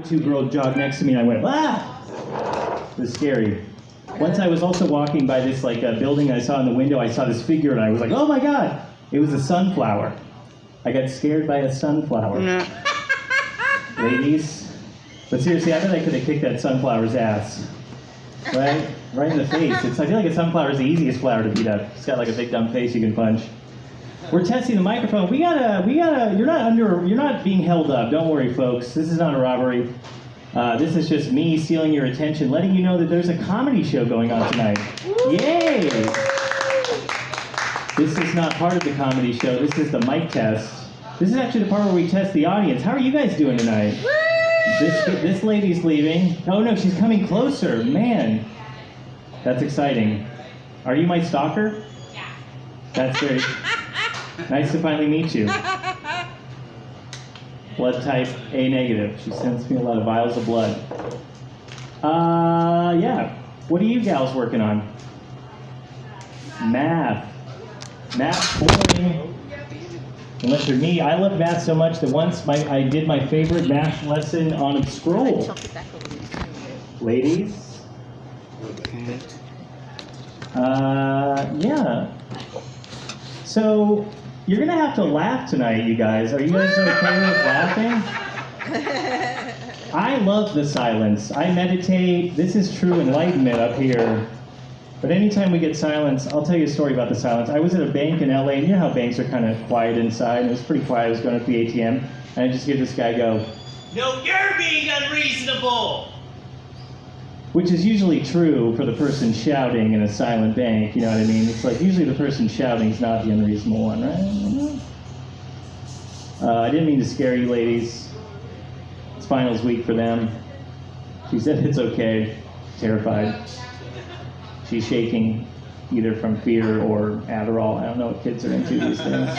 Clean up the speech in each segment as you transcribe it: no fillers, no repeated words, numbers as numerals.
Two girls jogged next to me and I went, ah! It was scary. Once I was also walking by this building I saw in the window, I saw this figure and I was like, oh my God! It was a sunflower. I got scared by a sunflower. Ladies. But seriously, I bet I could have kicked that sunflower's ass. Right? Right in the face. I feel like a sunflower is the easiest flower to beat up. It's got like a big dumb face you can punch. We're testing the microphone. We gotta, you're not being held up. Don't worry, folks. This is not a robbery. This is just me stealing your attention, letting you know that there's a comedy show going on tonight. Yay! This is not part of the comedy show. This is the mic test. This is actually the part where we test the audience. How are you guys doing tonight? This lady's leaving. Oh no, she's coming closer. Man, that's exciting. Are you my stalker? Yeah. That's very nice to finally meet you. Blood type A negative. She sends me a lot of vials of blood. Yeah. What are you gals working on? Math. Math's boring. Unless you're me. I love math so much that once I did my favorite math lesson on a scroll. Ladies? Okay. Yeah. So, you're going to have to laugh tonight, you guys. Are you guys okay with laughing? I love the silence. I meditate. This is true enlightenment up here. But anytime we get silence, I'll tell you a story about the silence. I was at a bank in LA, and you know how banks are kind of quiet inside? And it was pretty quiet. I was going up to the ATM, and I just hear this guy go, "No, you're being unreasonable!" Which is usually true for the person shouting in a silent bank, you know what I mean? It's like usually the person shouting is not the unreasonable one, right? I didn't mean to scare you ladies. It's finals week for them. She said it's okay. Terrified. She's shaking, either from fear or Adderall. I don't know what kids are into these days.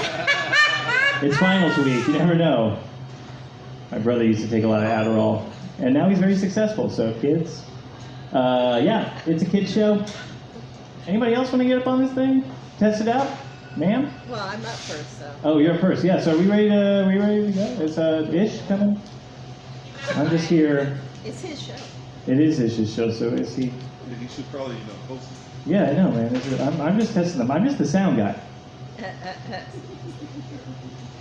It's finals week, you never know. My brother used to take a lot of Adderall, and now he's very successful, so kids. Yeah, it's a kid's show. Anybody else want to get up on this thing? Test it out? Ma'am? Well, I'm up first, so. Oh, you're up first. Yeah, so are we ready to go? Is Ish coming? I'm just here. It's his show. It is Ish's show, so is he? You should probably, host it. Yeah, I know, man. I'm just testing them. I'm just the sound guy.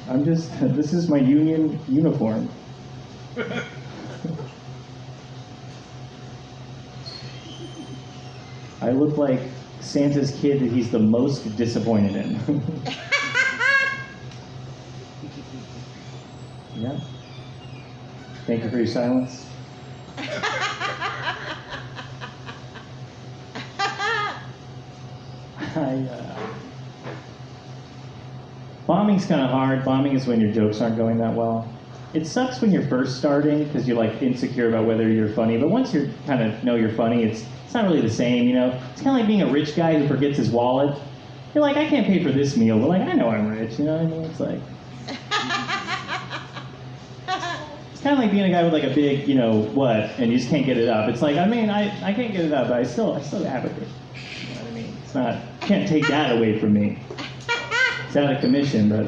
This is my union uniform. I look like Santa's kid that he's the most disappointed in. Yeah. Thank you for your silence. Bombing's kind of hard. Bombing is when your jokes aren't going that well. It sucks when you're first starting because you're insecure about whether you're funny. But once you kind of know you're funny, it's not really the same, It's kind of like being a rich guy who forgets his wallet. You're like, I can't pay for this meal, but I know I'm rich, you know what I mean? It's like... It's kind of like being a guy with a big, and you just can't get it up. It's like, I can't get it up, but I still have it. You know what I mean? It's not, can't take that away from me. It's out of commission, but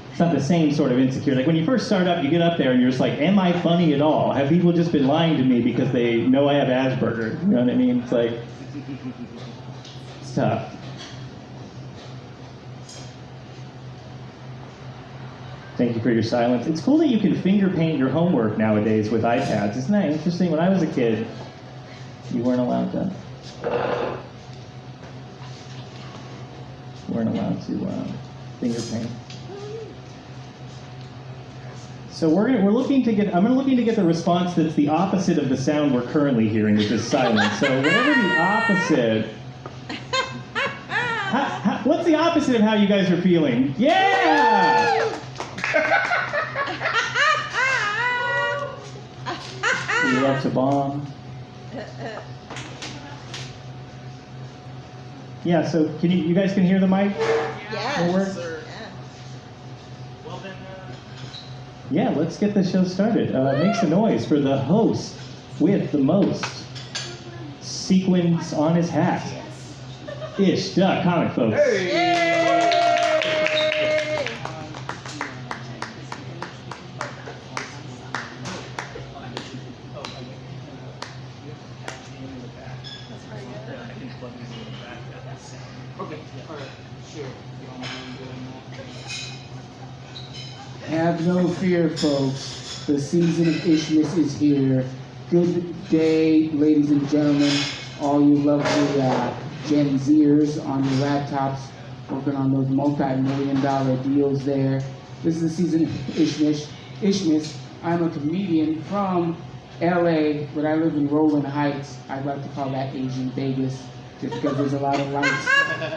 it's not the same sort of insecurity. Like when you first start up, you get up there and you're just like, am I funny at all? Have people just been lying to me because they know I have Asperger's? You know what I mean? It's like, it's tough. Thank you for your silence. It's cool that you can finger paint your homework nowadays with iPads. Isn't that interesting? When I was a kid, you weren't allowed to. Finger paint. So I'm looking to get the response that's the opposite of the sound we're currently hearing, which is silence. So whatever the opposite. What's the opposite of how you guys are feeling? Yeah! You love to bomb. Yeah, so you guys can hear the mic? Yes. Sir. Well then, Yeah, let's get the show started. Make some noise for the host with the most sequins on his hat. Ish, comic folks. Yay! Sure. You don't mind doing that? Have no fear, folks. The season of Ishmas is here. Good day, ladies and gentlemen, all you lovely Gen Zers on your laptops working on those multi-million-dollar deals there. This is the season of Ishmas. Ishmas, I'm a comedian from LA, but I live in Rolling Heights. I'd like to call that Asian Vegas, just because there's a lot of lights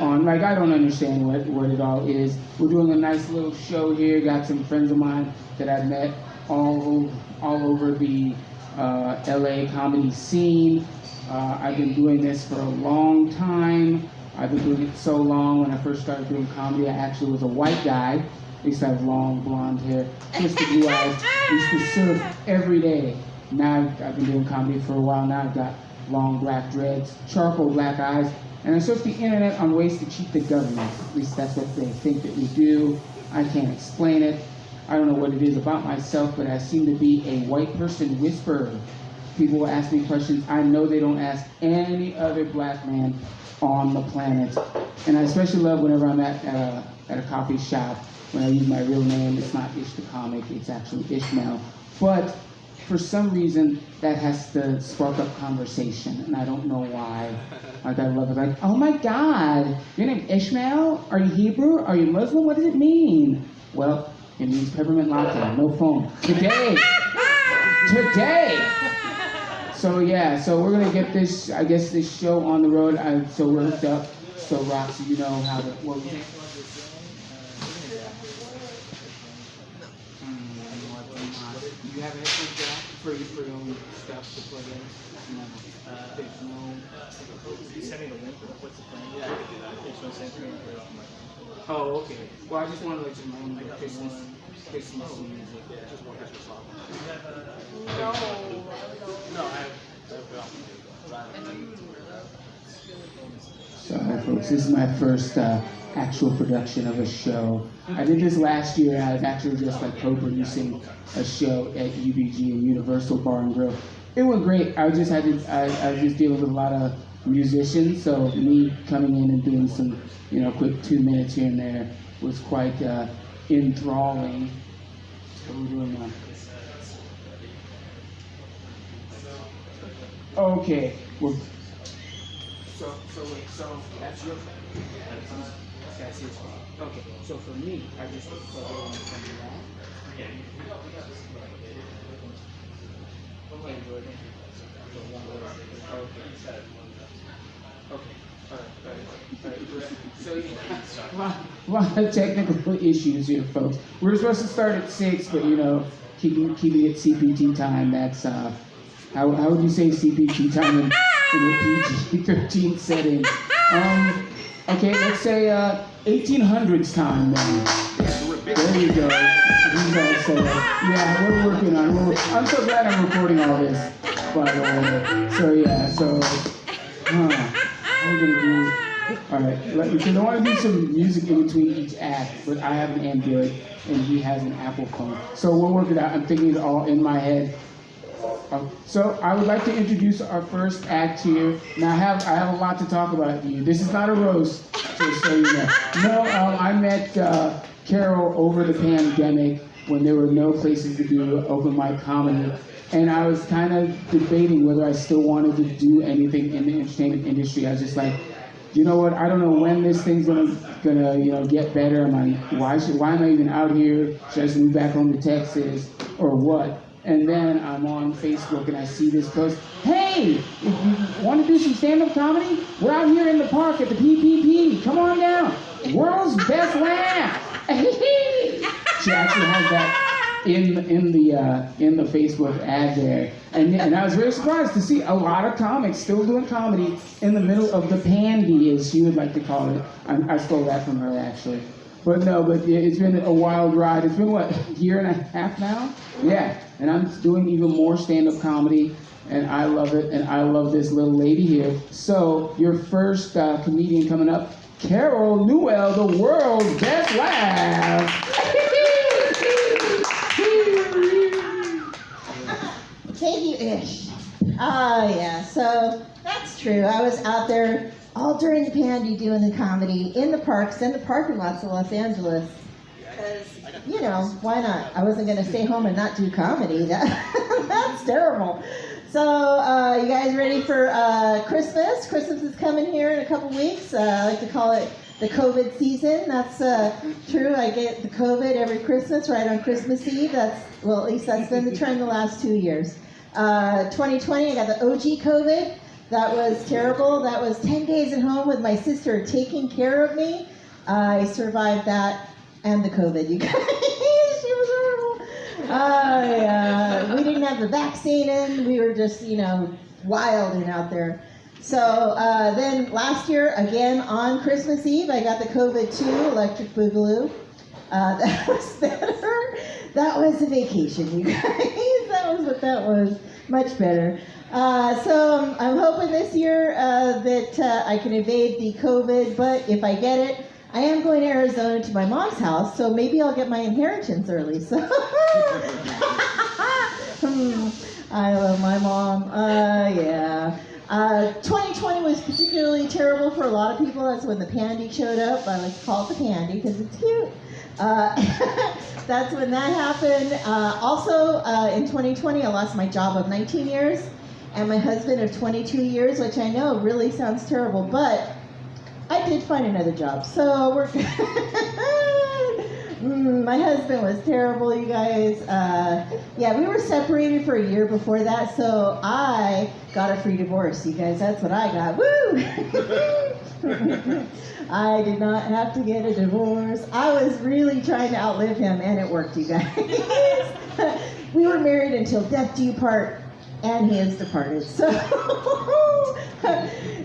on. Like, I don't understand what it all is. We're doing a nice little show here. Got some friends of mine that I've met all over the LA comedy scene. I've been doing this for a long time. I've been doing it so long. When I first started doing comedy, I actually was a white guy. I used to have long blonde hair, twisted blue eyes. I used to surf every day. Now I've been doing comedy for a while. Now I've got long black dreads, charcoal black eyes, and I surf the internet on ways to cheat the government. At least that's what they think that we do. I can't explain it. I don't know what it is about myself, but I seem to be a white person whisperer. People will ask me questions I know they don't ask any other black man on the planet. And I especially love whenever I'm at a coffee shop, when I use my real name. It's not Ish the comic, it's actually Ishmael. But for some reason, that has to spark up conversation, and I don't know why. Like, I love it. Like, oh my God, your name Ishmael? Are you Hebrew? Are you Muslim? What does it mean? Well, it means peppermint latte, no phone. Today! So yeah, so we're gonna get this, I guess, this show on the road. So we're hooked up. So Roxy, you know how to, what was it? Do you have a headphone jack for your own stuff to plug in? No. There's no. You send me the link. What's the plan? Yeah, I can do that. It's going to send me the link. Oh, okay. Well, I just want to let you know the Christmas music. Just one Christmas song. No. No, I have So, folks, this is my first actual production of a show. I did this last year. I was actually just like co-producing a show at UBG and Universal Bar and Grill. It went great. I was just dealing with a lot of musicians, so me coming in and doing some, quick 2 minutes here and there was quite enthralling. What are we doing now? Okay. So that's your phone. That's his phone. Okay. So for me, I just plug it in from that. Okay. So a lot of technical issues here, folks. We're supposed to start at 6, but keeping it CPT time. That's how would you say CPT time in a PG-13 setting? Okay, let's say 1800s time then. There you go. Yeah, we're working on it. I'm so glad I'm recording all this, by the way. So yeah, we're gonna do. All right, because I want to do some music in between each act, but I have an Android and he has an Apple phone, so we'll work it out. I'm thinking it all in my head. So I would like to introduce our first act here. Now I have a lot to talk about to you. This is not a roast, just so you know. No, I met Carol over the pandemic when there were no places to do open mic comedy, and I was kind of debating whether I still wanted to do anything in the entertainment industry. I was just like, you know what? I don't know when this thing's gonna get better. Why am I even out here? Should I just move back home to Texas or what? And then I'm on Facebook and I see this post. Hey, if you want to do some stand-up comedy, we're out here in the park at the PPP. Come on down. World's best laugh. She actually has that in the Facebook ad there, and I was very surprised to see a lot of comics still doing comedy in the middle of the pandy, as she would like to call it. I stole that from her actually. But it's been a wild ride. It's been, what, a year and a half now? Yeah, and I'm doing even more stand-up comedy, and I love it, and I love this little lady here. So, your first comedian coming up, Carol Newell, the world's best laugh. Thank you, Ish. Yeah, so that's true. I was out there all during the pandy doing the comedy in the parks and the parking lots of Los Angeles. Because, you know, why not? I wasn't going to stay home and not do comedy. That's terrible. So, you guys ready for Christmas? Christmas is coming here in a couple weeks. I like to call it the COVID season. That's true. I get the COVID every Christmas, right on Christmas Eve. Well, at least that's been the trend the last 2 years. 2020, I got the OG COVID. That was terrible. That was 10 days at home with my sister taking care of me. I survived that and the COVID, you guys. She was horrible. Yeah. We didn't have the vaccine in. We were just, wild and out there. So then last year, again on Christmas Eve, I got the COVID too, electric boogaloo. That was better. That was a vacation, you guys. That was what that was. Much better. So I'm hoping this year that I can evade the COVID, but if I get it, I am going to Arizona to my mom's house, so maybe I'll get my inheritance early. So I love my mom. Yeah. 2020 was particularly terrible for a lot of people. That's when the pandy showed up. I like to call it the pandy because it's cute. That's when that happened. Also, in 2020, I lost my job of 19 years and my husband of 22 years, which I know really sounds terrible, but I did find another job, so we're good. My husband was terrible, you guys. Yeah, we were separated for a year before that, so I got a free divorce, you guys. That's what I got. Woo! I did not have to get a divorce. I was really trying to outlive him, and it worked, you guys. We were married until death do you part, and he has departed. So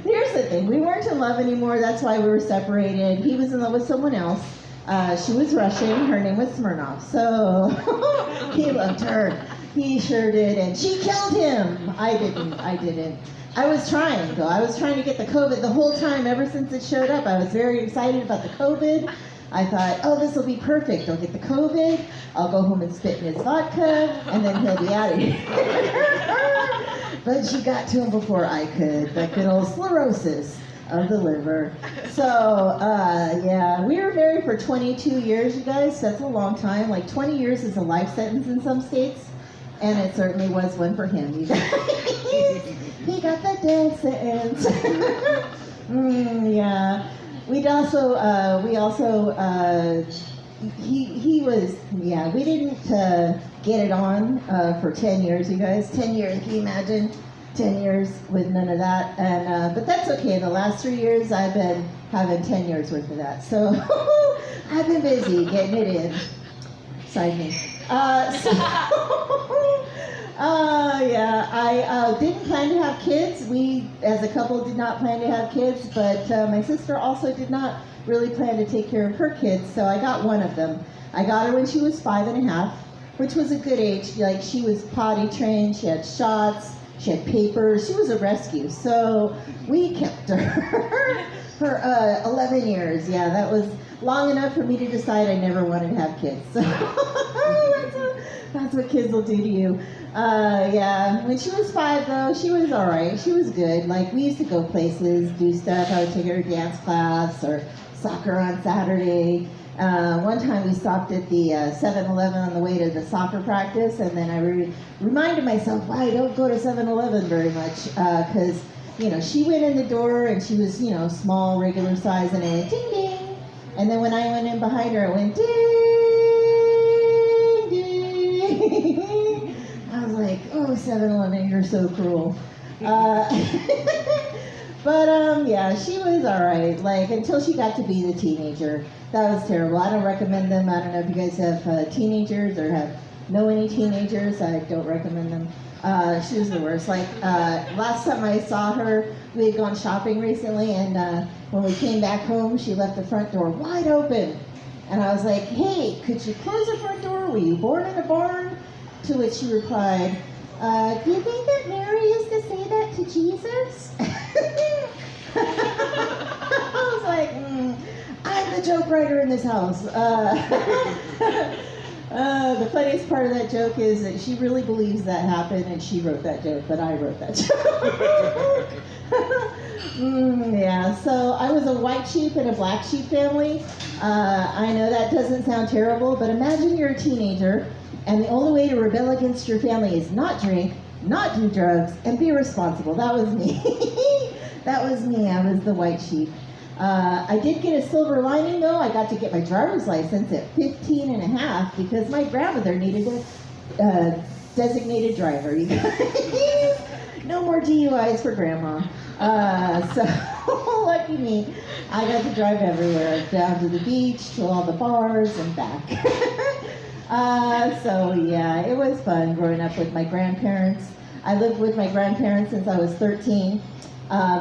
here's the thing. We weren't in love anymore. That's why we were separated. He was in love with someone else. She was Russian. Her name was Smirnov. So he loved her. He sure did. And she killed him. I didn't. I was trying, though. I was trying to get the COVID the whole time ever since it showed up. I was very excited about the COVID. I thought, oh, this will be perfect. I'll get the COVID. I'll go home and spit in his vodka, and then he'll be out of here. But she got to him before I could. That good old sclerosis of the liver. So, yeah, we were married for 22 years, you guys. That's a long time. Like 20 years is a life sentence in some states, and it certainly was one for him, you guys. He got the death sentence. Yeah. We didn't get it on for 10 years, you guys. 10 years, can you imagine? 10 years with none of that. And but that's okay. The last 3 years, I've been having 10 years worth of that. So I've been busy getting it in. Side me. Yeah, I didn't plan to have kids. We, as a couple, did not plan to have kids, but my sister also did not really plan to take care of her kids, so I got one of them. I got her when she was 5.5, which was a good age. Like, she was potty trained, she had shots, she had papers, she was a rescue, so we kept her for 11 years. Yeah, that was long enough for me to decide I never wanted to have kids. So that's what kids will do to you. Yeah, when she was 5, though, she was all right. She was good. Like, we used to go places, do stuff. I would take her to dance class or soccer on Saturday. One time we stopped at the 7-Eleven on the way to the soccer practice, and then I reminded myself, wow, I don't go to 7-Eleven very much, because, she went in the door, and she was, small, regular size, and it went ding, ding. And then when I went in behind her, it went ding, ding. I was like, oh, 7-Eleven, you're so cruel. But, yeah, she was all right, like, until she got to be the teenager. That was terrible. I don't recommend them. I don't know if you guys have teenagers or know any teenagers. I don't recommend them. She was the worst. Like, last time I saw her, we had gone shopping recently, and when we came back home, she left the front door wide open. And I was like, hey, could you close the front door? Were you born in a barn? To which she replied, do you think that Mary used to say that to Jesus? I was like, I'm the joke writer in this house. The funniest part of that joke is that she really believes that happened and she wrote that joke, but I wrote that joke. Yeah, so I was a white sheep in a black sheep family. I know that doesn't sound terrible, but imagine you're a teenager and the only way to rebel against your family is not drink, not do drugs, and be responsible. That was me. That was me. I was the white sheep. I did get a silver lining, though. I got to get my driver's license at 15 and a half because my grandmother needed a designated driver. You guys. No more DUIs for Grandma. So, lucky me. I got to drive everywhere, down to the beach, to all the bars, and back. So, yeah, it was fun growing up with my grandparents. I lived with my grandparents since I was 13.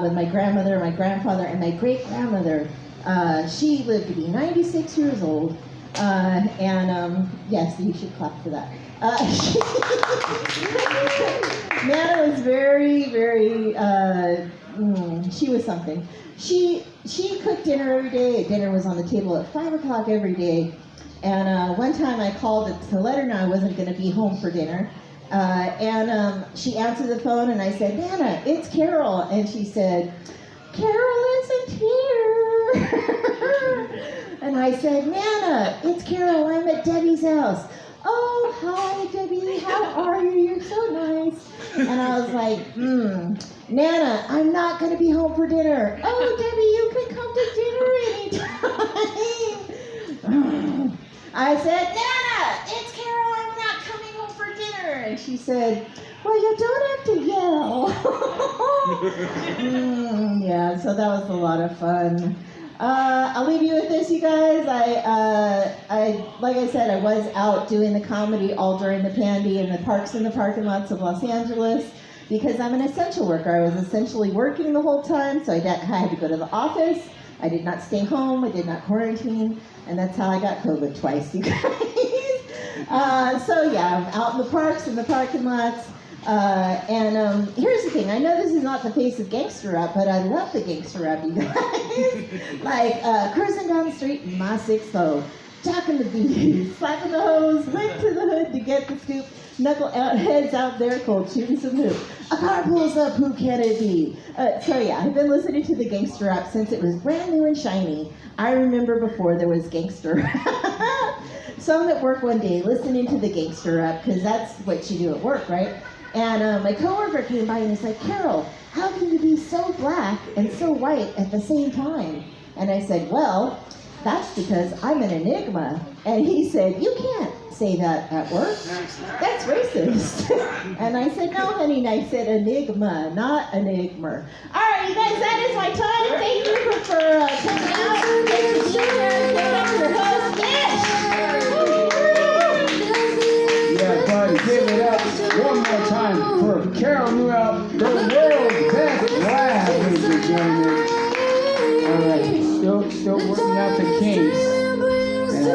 With my grandmother, my grandfather, and my great-grandmother. She lived to be 96 years old. Yes, you should clap for that. Nana was very, very, she was something. She cooked dinner every day. Dinner was on the table at 5 o'clock every day. And one time I called to let her know I wasn't going to be home for dinner. She answered the phone and I said, Nana, it's Carol. And she said, Carol isn't here. And I said, Nana, it's Carol. I'm at Debbie's house. Oh, hi, Debbie. How are you? You're so nice. And I was like, Nana, I'm not going to be home for dinner. Oh, Debbie, you can come to dinner anytime. I said, Nana, it's Carol. I'm not coming home for dinner. And she said, well, you don't have to yell. Yeah, so that was a lot of fun. I'll leave you with this, you guys. Like I said, I was out doing the comedy all during the pandy in the parks and the parking lots of Los Angeles because I'm an essential worker. I was essentially working the whole time, so I had to go to the office. I did not stay home. I did not quarantine, and that's how I got COVID twice, you guys. So yeah, I'm out in the parks and the parking lots. Here's the thing. I know this is not the face of gangster rap, but I love the gangster rap, you guys. Like cruising down the street in my 6'4", talking the bees, slapping the hose, went to the hood to get the scoop, heads out there cold, shooting some hoop. A car pulls up, who can it be? So yeah, I've been listening to the gangster rap since it was brand new and shiny. I remember before there was gangster rap. So I'm at work one day listening to the gangster rap, because that's what you do at work, right? And my coworker came by and he's like, Carol, how can you be so black and so white at the same time? And I said, well, that's because I'm an enigma. And he said, you can't say that at work. That's racist. And I said, no, honey. And I said enigma, not enigma. All right, you guys, that is my time. Thank you for coming out. Thanks for being here. Thanks for your host, Yeah, buddy, give it up one more time for Carol Newell, the world's best laugh, ladies and gentlemen. All right, still working out the kinks. And I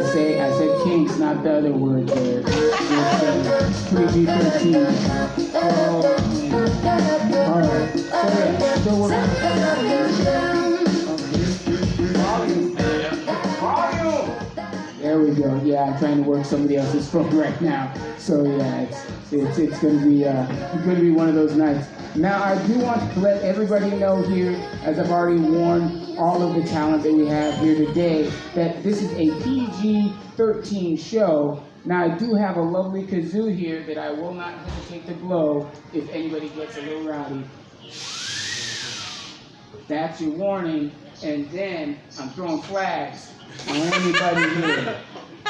said kinks, not the other word there. It's PG-13. All right, so yeah, still working. There we go. Yeah, I'm trying to work somebody else's phone right now. So yeah, it's going to be one of those nights. Now I do want to let everybody know here, as I've already warned all of the talent that we have here today, that this is a PG-13 show. Now I do have a lovely kazoo here that I will not hesitate to blow if anybody gets a little rowdy. That's your warning. And then I'm throwing flags on anybody here.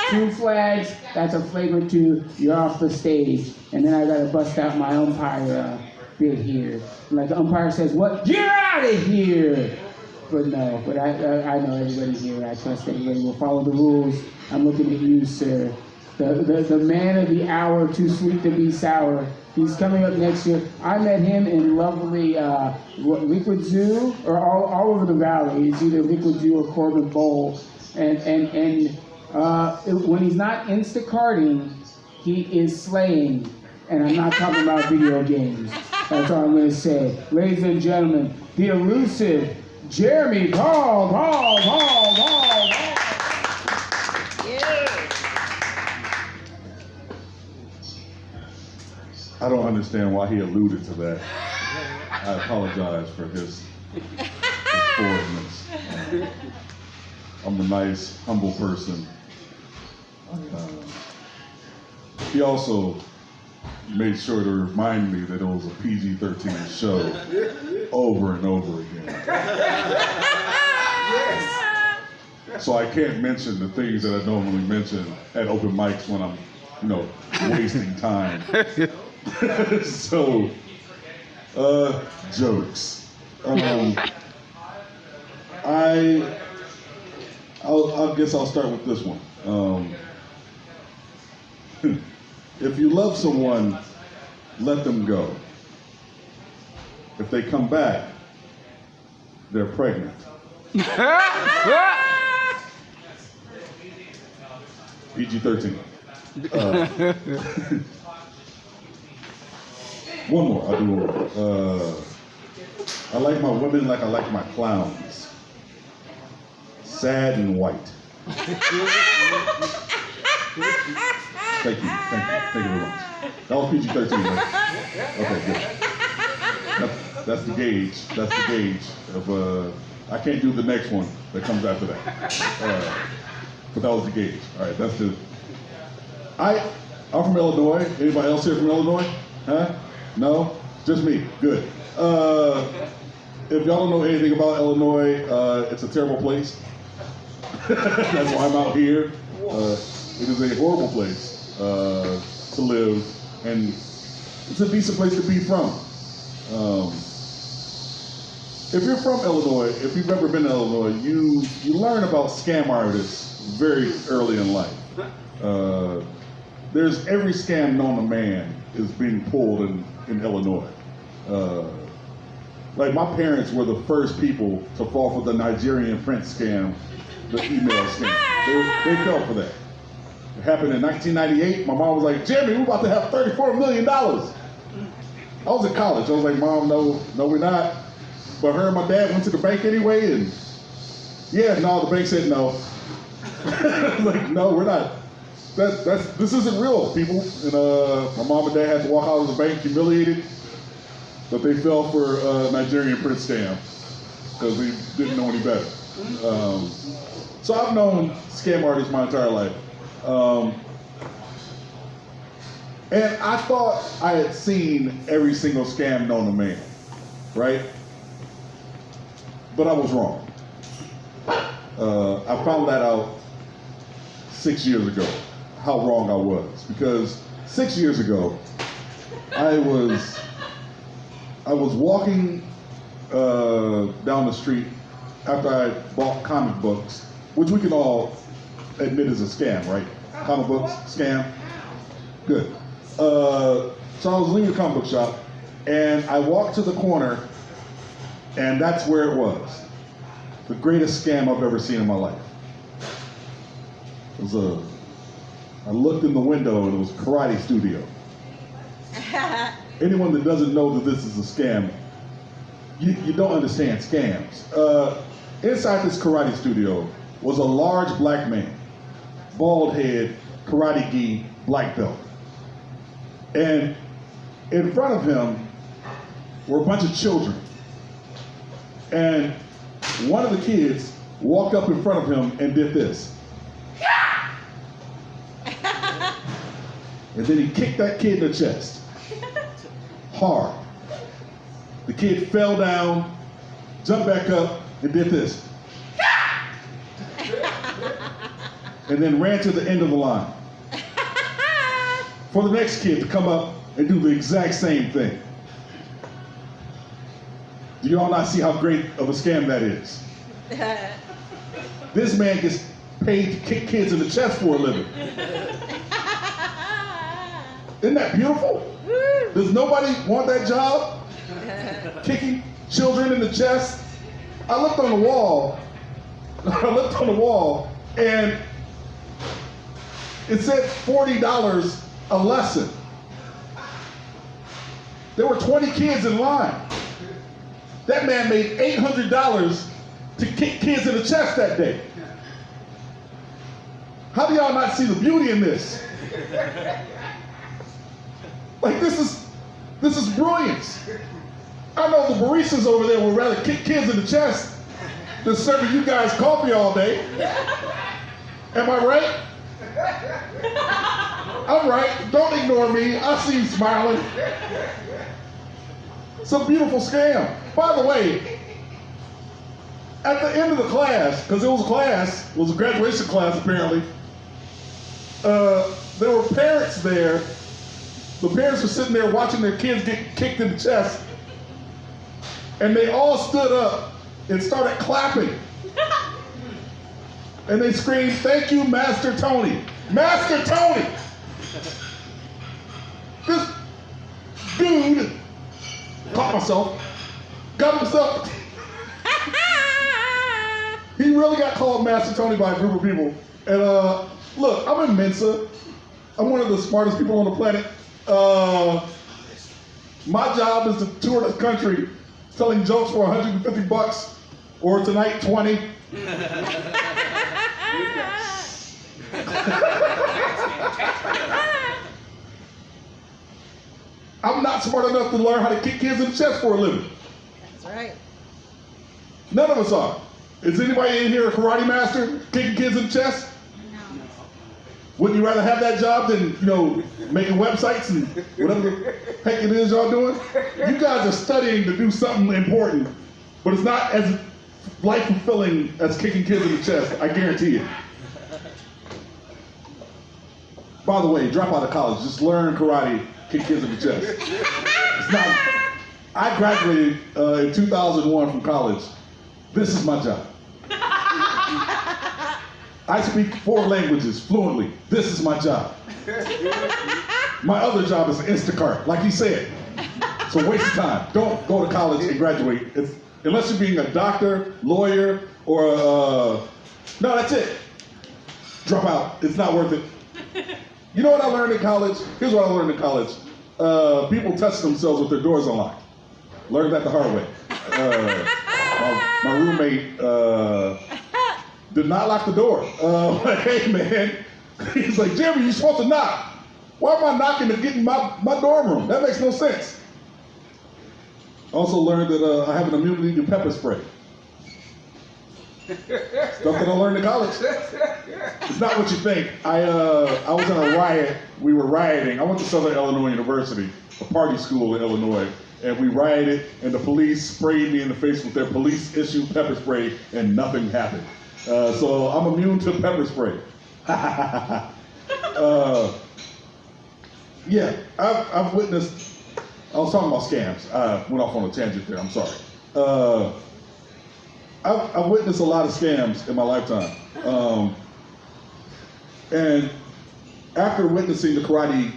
2 flags, that's a flagrant 2, you're off the stage. And then I gotta bust out my umpire bit here. Like the umpire says, what? Get out of here! But no, but I know everybody here, I trust everybody will follow the rules. I'm looking at you, sir. The man of the hour, too sweet to be sour. He's coming up next year. I met him in lovely Liquid Zoo, or all over the valley. It's either Liquid Zoo or Corbin Bowl. And when he's not Instacarting, he is slaying. And I'm not talking about video games. That's all I'm going to say. Ladies and gentlemen, the elusive Jeremy Paul. I don't understand why he alluded to that. I apologize for his forwardness. I'm a nice, humble person. He also made sure to remind me that it was a PG-13 show over and over again. So I can't mention the things that I normally mention at open mics when I'm, wasting time. So, jokes. I guess I'll start with this one. If you love someone, let them go. If they come back, they're pregnant. PG-13. One more, I'll do one more. I like my women like I like my clowns. Sad and white. Thank you very much. That was PG-13, right? Okay, good. That's the gauge. That's the gauge of, I can't do the next one that comes after that. But that was the gauge. All right, that's the, I'm from Illinois. Anybody else here from Illinois? Huh? No? Just me. Good. If y'all don't know anything about Illinois, it's a terrible place. That's why I'm out here. It is a horrible place to live, and it's a decent place to be from. If you're from Illinois, if you've ever been to Illinois, you learn about scam artists very early in life. There's every scam known to man is being pulled in Illinois. Like my parents were the first people to fall for the Nigerian prince scam, the email scam. They fell for that. It happened in 1998. My mom was like, Jimmy, we're about to have $34 million. I was in college. I was like, Mom, no, we're not. But her and my dad went to the bank anyway, and the bank said no. Like, no, we're not. This isn't real, people. And my mom and dad had to walk out of the bank humiliated, but they fell for Nigerian prince scam because they didn't know any better. So I've known scam artists my entire life. And I thought I had seen every single scam known to man, right? But I was wrong. I found that out 6 years ago, how wrong I was. Because 6 years ago, I was walking down the street after I bought comic books, which we can all admit is a scam, right? Comic books, scam. Good. So I was leaving the comic book shop, and I walked to the corner, and that's where it was. The greatest scam I've ever seen in my life. It was I looked in the window, and it was a karate studio. Anyone that doesn't know that this is a scam, you don't understand scams. Inside this karate studio was a large black man, bald head, karate gi, black belt. And in front of him were a bunch of children. And one of the kids walked up in front of him and did this. And then he kicked that kid in the chest. Hard. The kid fell down, jumped back up, and did this. And then ran to the end of the line. For the next kid to come up and do the exact same thing. Do y'all not see how great of a scam that is? This man gets paid to kick kids in the chest for a living. Isn't that beautiful? Does nobody want that job? Kicking children in the chest? I looked on the wall, and it said $40 a lesson. There were 20 kids in line. That man made $800 to kick kids in the chest that day. How do y'all not see the beauty in this? Like, this is This is brilliance. I know the baristas over there would rather kick kids in the chest than serving you guys coffee all day. Am I right? I'm right. Don't ignore me. I see you smiling. It's a beautiful scam. By the way, at the end of the class, because it was a graduation class apparently, there were parents there. The parents were sitting there watching their kids get kicked in the chest, and they all stood up and started clapping. And they screamed, "Thank you, Master Tony." Master Tony! This dude caught myself, got himself. He really got called Master Tony by a group of people. And look, I'm in Mensa. I'm one of the smartest people on the planet. My job is to tour the country telling jokes for $150 or tonight 20. I'm not smart enough to learn how to kick kids in the chest for a living. That's right. None of us are. Is anybody in here a karate master kicking kids in the chest? No. Wouldn't you rather have that job than, making websites and whatever the heck it is y'all doing? You guys are studying to do something important, but it's not as life-fulfilling as kicking kids in the chest, I guarantee you. By the way, drop out of college, just learn karate, kick kids in the chest. It's not. I graduated in 2001 from college. This is my job. I speak 4 languages fluently. This is my job. My other job is Instacart, like he said. So waste of time. Don't go to college and graduate. Unless you're being a doctor, lawyer, or no, that's it. Drop out. It's not worth it. You know what I learned in college? Here's what I learned in college. People touch themselves with their doors unlocked. Learned that the hard way. My roommate did not lock the door. Hey man, he's like, "Jeremy, you're supposed to knock. Why am I knocking to get in my dorm room? That makes no sense." Also learned that I have an immunity to pepper spray. Stuff that I learned in college. It's not what you think. I was in a riot. We were rioting. I went to Southern Illinois University, a party school in Illinois, and we rioted, and the police sprayed me in the face with their police-issued pepper spray, and nothing happened. So I'm immune to pepper spray. Yeah, I've witnessed. I was talking about scams. I went off on a tangent there. I'm sorry. I've witnessed a lot of scams in my lifetime. And after witnessing the karate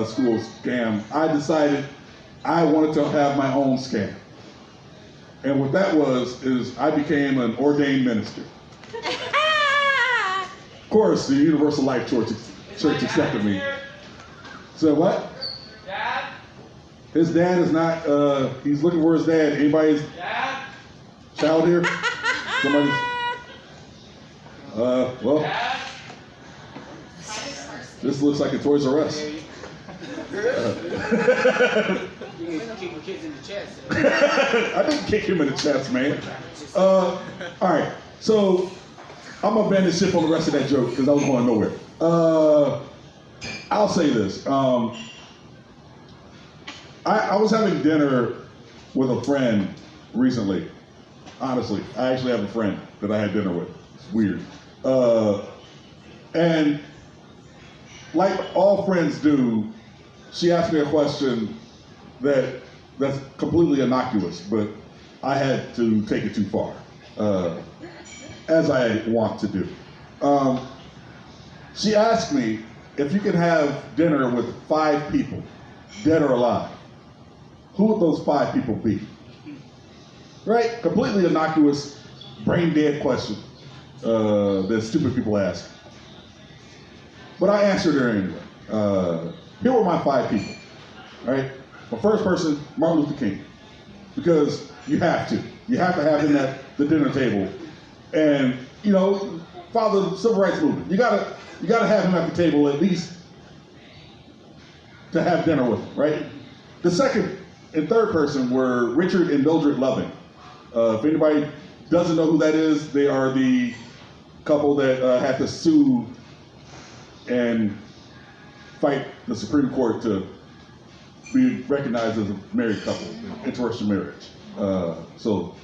school scam, I decided I wanted to have my own scam. And what that is I became an ordained minister. Of course, the Universal Life Church accepted me. So what? Dad? His dad is not, he's looking for his dad. Anybody's Dad? child here? Somebody's, well, Dad? this looks like a Toys R Us. You can kick your kids in the chest. I didn't kick him in the chest, man. All right, so I'm gonna abandon ship on the rest of that joke because I was going nowhere. I'll say this. I was having dinner with a friend recently. Honestly, I actually have a friend that I had dinner with. It's weird. And like all friends do, she asked me a question that's completely innocuous, but I had to take it too far, as I want to do. She asked me if you could have dinner with 5 people, dead or alive, who would those 5 people be? Right? Completely innocuous, brain dead question that stupid people ask. But I answered her anyway. Here were my 5 people. All right? The first person, Martin Luther King, because you have to. You have to have him at the dinner table, and father of the civil rights movement. You gotta have him at the table at least to have dinner with him, right? The second and third person were Richard and Mildred Loving. If anybody doesn't know who that is, they are the couple that had to sue and fight the Supreme Court to be recognized as a married couple, interracial marriage. So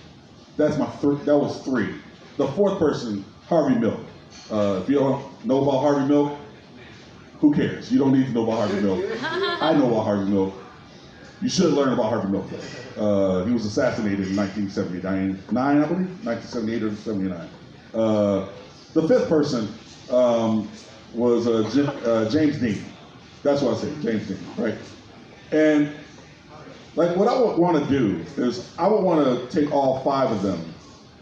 that's that was three. The fourth person, Harvey Milk. If you don't know about Harvey Milk, who cares? You don't need to know about Harvey Milk. I know about Harvey Milk. You should learn about Harvey Milk. He was assassinated in 1979, I believe, 1978 or 79. The fifth person was James Dean. That's what I say, James Dean, right? And like what I would want to do is I would want to take all five of them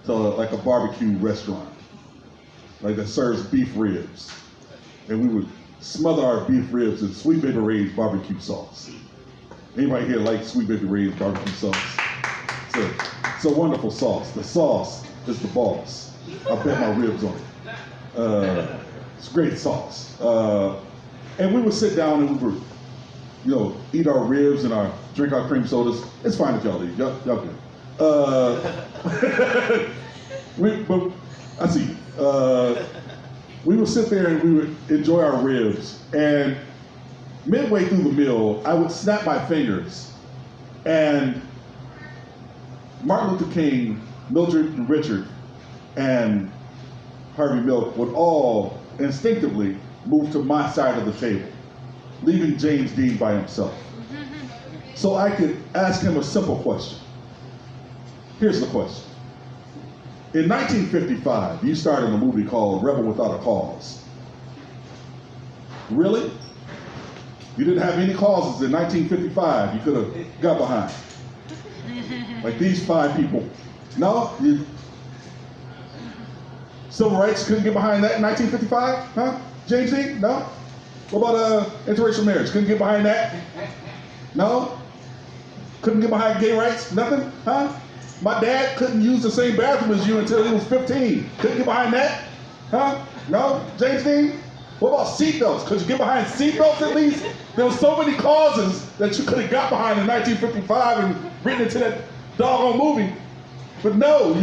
to like a barbecue restaurant, like that serves beef ribs, and we would smother our beef ribs in Sweet Baby Ray's barbecue sauce. Anybody here like Sweet Baby Ray's barbecue sauce? It's a wonderful sauce. The sauce is the boss. I bet my ribs on it. It's great sauce. And we would sit down and we would, eat our ribs and drink our cream sodas. It's fine if y'all eat. Y'all good. But I see. We would sit there and we would enjoy our ribs. And midway through the meal, I would snap my fingers, and Martin Luther King, Mildred and Richard, and Harvey Milk would all instinctively move to my side of the table, leaving James Dean by himself. So I could ask him a simple question. Here's the question. In 1955, you started a movie called Rebel Without a Cause. Really? You didn't have any causes in 1955 you could have got behind. Like these five people. No? Civil rights couldn't get behind that in 1955? Huh? James Dean? No? What about interracial marriage? Couldn't get behind that? No? Couldn't get behind gay rights? Nothing? Huh? My dad couldn't use the same bathroom as you until he was 15. Couldn't get behind that? Huh? No? James Dean? What about seatbelts? Could you get behind seatbelts at least? There were so many causes that you could have got behind in 1955 and written into that doggone movie. But no,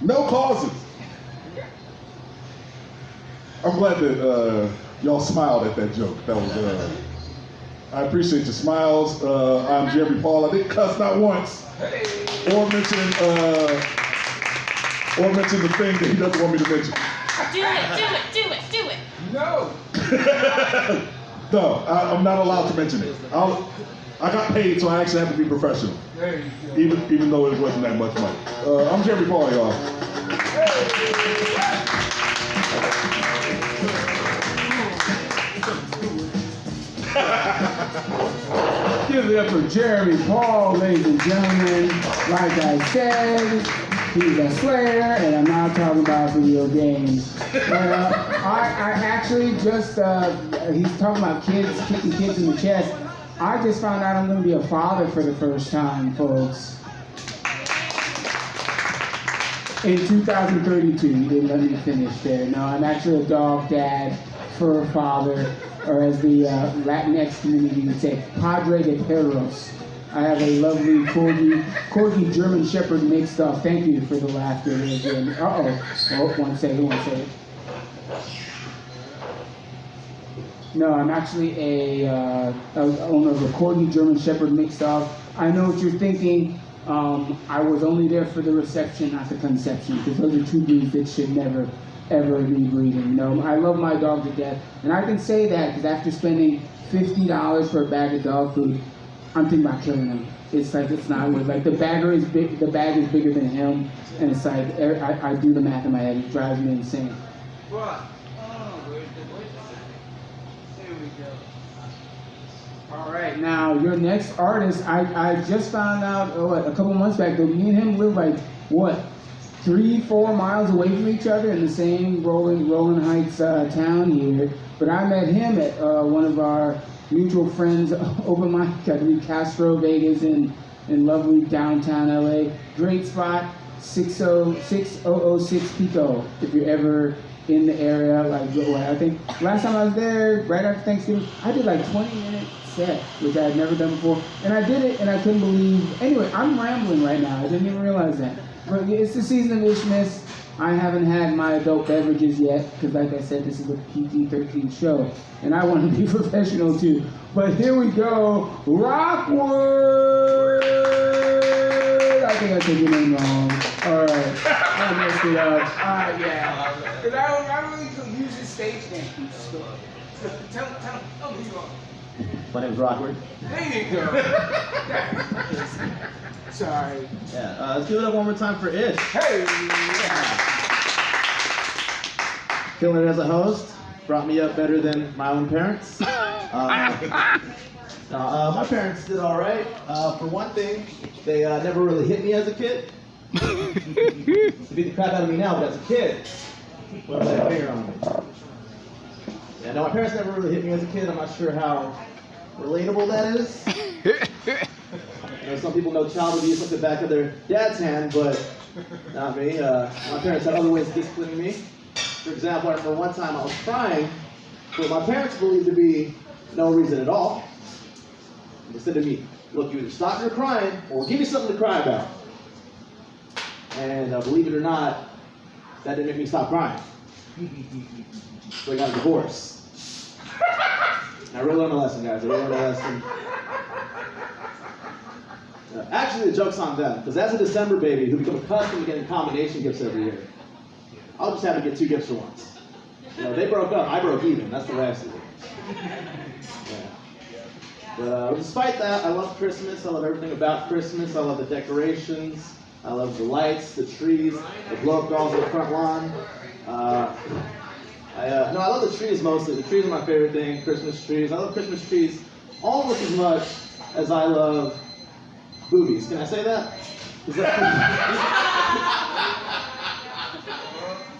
no causes. I'm glad that y'all smiled at that joke. That was, I appreciate your smiles. I'm Jeremy Paul. I didn't cuss not once, or mention the thing that he doesn't want me to mention. Do it. No. No, I'm not allowed to mention it. I got paid, so I actually have to be professional, even though it wasn't that much money. I'm Jeremy Paul, y'all. Give it up for Jeremy Paul, ladies and gentlemen. Like I said, he's a slayer, and I'm not talking about video games. But I actually just, he's talking about kids, kicking kids in the chest. I just found out I'm going to be a father for the first time, folks. In 2032, you didn't let me finish there. No, I'm actually a dog dad, fur father, or as the Latinx community would say, Padre de Perros. I have a lovely corgi German Shepherd mixed up. Thank you for the laughter again. Oh, one second. No, I'm actually a owner of a corgi German Shepherd mixed up. I know what you're thinking. I was only there for the reception, not the conception, because those are two breeds that should never, ever be breeding. No, I love my dog to death, and I can say that because after spending $50 for a bag of dog food, I'm thinking about killing him. It's like, it's not worth. Like the bag is bigger than him, and it's like I do the math in my head. It drives me insane. All right, now your next artist, I just found out a couple months back that me and him live like 3-4 miles away from each other in the same Rolling Heights town here. But I met him at one of our mutual friends open mic, I believe Castro Vegas in lovely downtown LA. Great spot, 6006 Pico. If you're ever in the area, like I think last time I was there, right after Thanksgiving, I did like 20 minutes set, which I had never done before. And I did it, and I couldn't believe. Anyway, I'm rambling right now. I didn't even realize that. But it's the season of Ishmas. I haven't had my adult beverages yet, because like I said, this is a PG-13 show, and I want to be professional too. But here we go, Rockwood! I think I said your name wrong. All right, I messed it up. Yeah, because I really could use his stage name. So, tell me who you are. My name's Rockwood. There you go. Sorry. Yeah, let's give it up one more time for Ish. Hey! Killing it as a host. Brought me up better than my own parents. My parents did all right. For one thing, they never really hit me as a kid. They beat the crap out of me now, but as a kid, put that finger on me. Yeah, no, my parents never really hit me as a kid. I'm not sure how relatable that is. You know, some people know child abuse at the back of their dad's hand, but not me. My parents had other ways of disciplining me. For example, I remember one time I was crying for what my parents believed to be no reason at all. They said to me, look, you either stop your crying or give me something to cry about. And believe it or not, that didn't make me stop crying. So I got a divorce. And I really learned a lesson, guys. I really learned a lesson. Actually, the joke's on them, because as a December baby who became accustomed to getting combination gifts every year, I'll just have to get 2 gifts for once. You know, they broke up, I broke even. That's the way I see it. Yeah. But despite that, I love Christmas. I love everything about Christmas. I love the decorations. I love the lights, the trees, the blow-up dolls on the front lawn. I love the trees mostly. The trees are my favorite thing, Christmas trees. I love Christmas trees almost as much as I love boobies. Can I say that?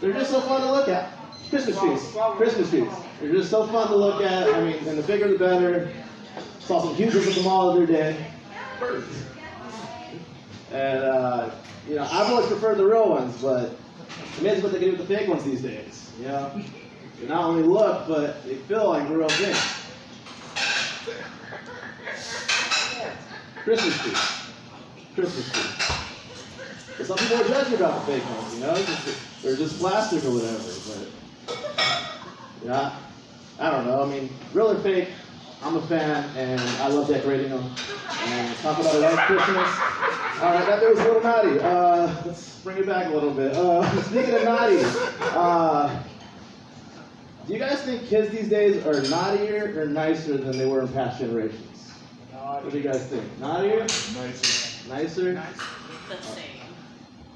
They're just so fun to look at. Christmas trees. Christmas trees. They're just so fun to look at. I mean, and the bigger the better. Saw some huge ones at the mall the other day. And, you know, I've always preferred the real ones, but amazing what they can do with the fake ones these days. You know? They not only look, but they feel like the real thing. Christmas trees. Christmas trees. But some people are judging about the fake ones, you know? They're just plastic or whatever, but yeah, I don't know. I mean, real or fake, I'm a fan, and I love decorating them. And talk about a white Christmas. All right, that there was a little naughty. Let's bring it back a little bit. Speaking of naughty, do you guys think kids these days are naughtier or nicer than they were in past generations? What do you guys think? Naughtier? Nicer? The same.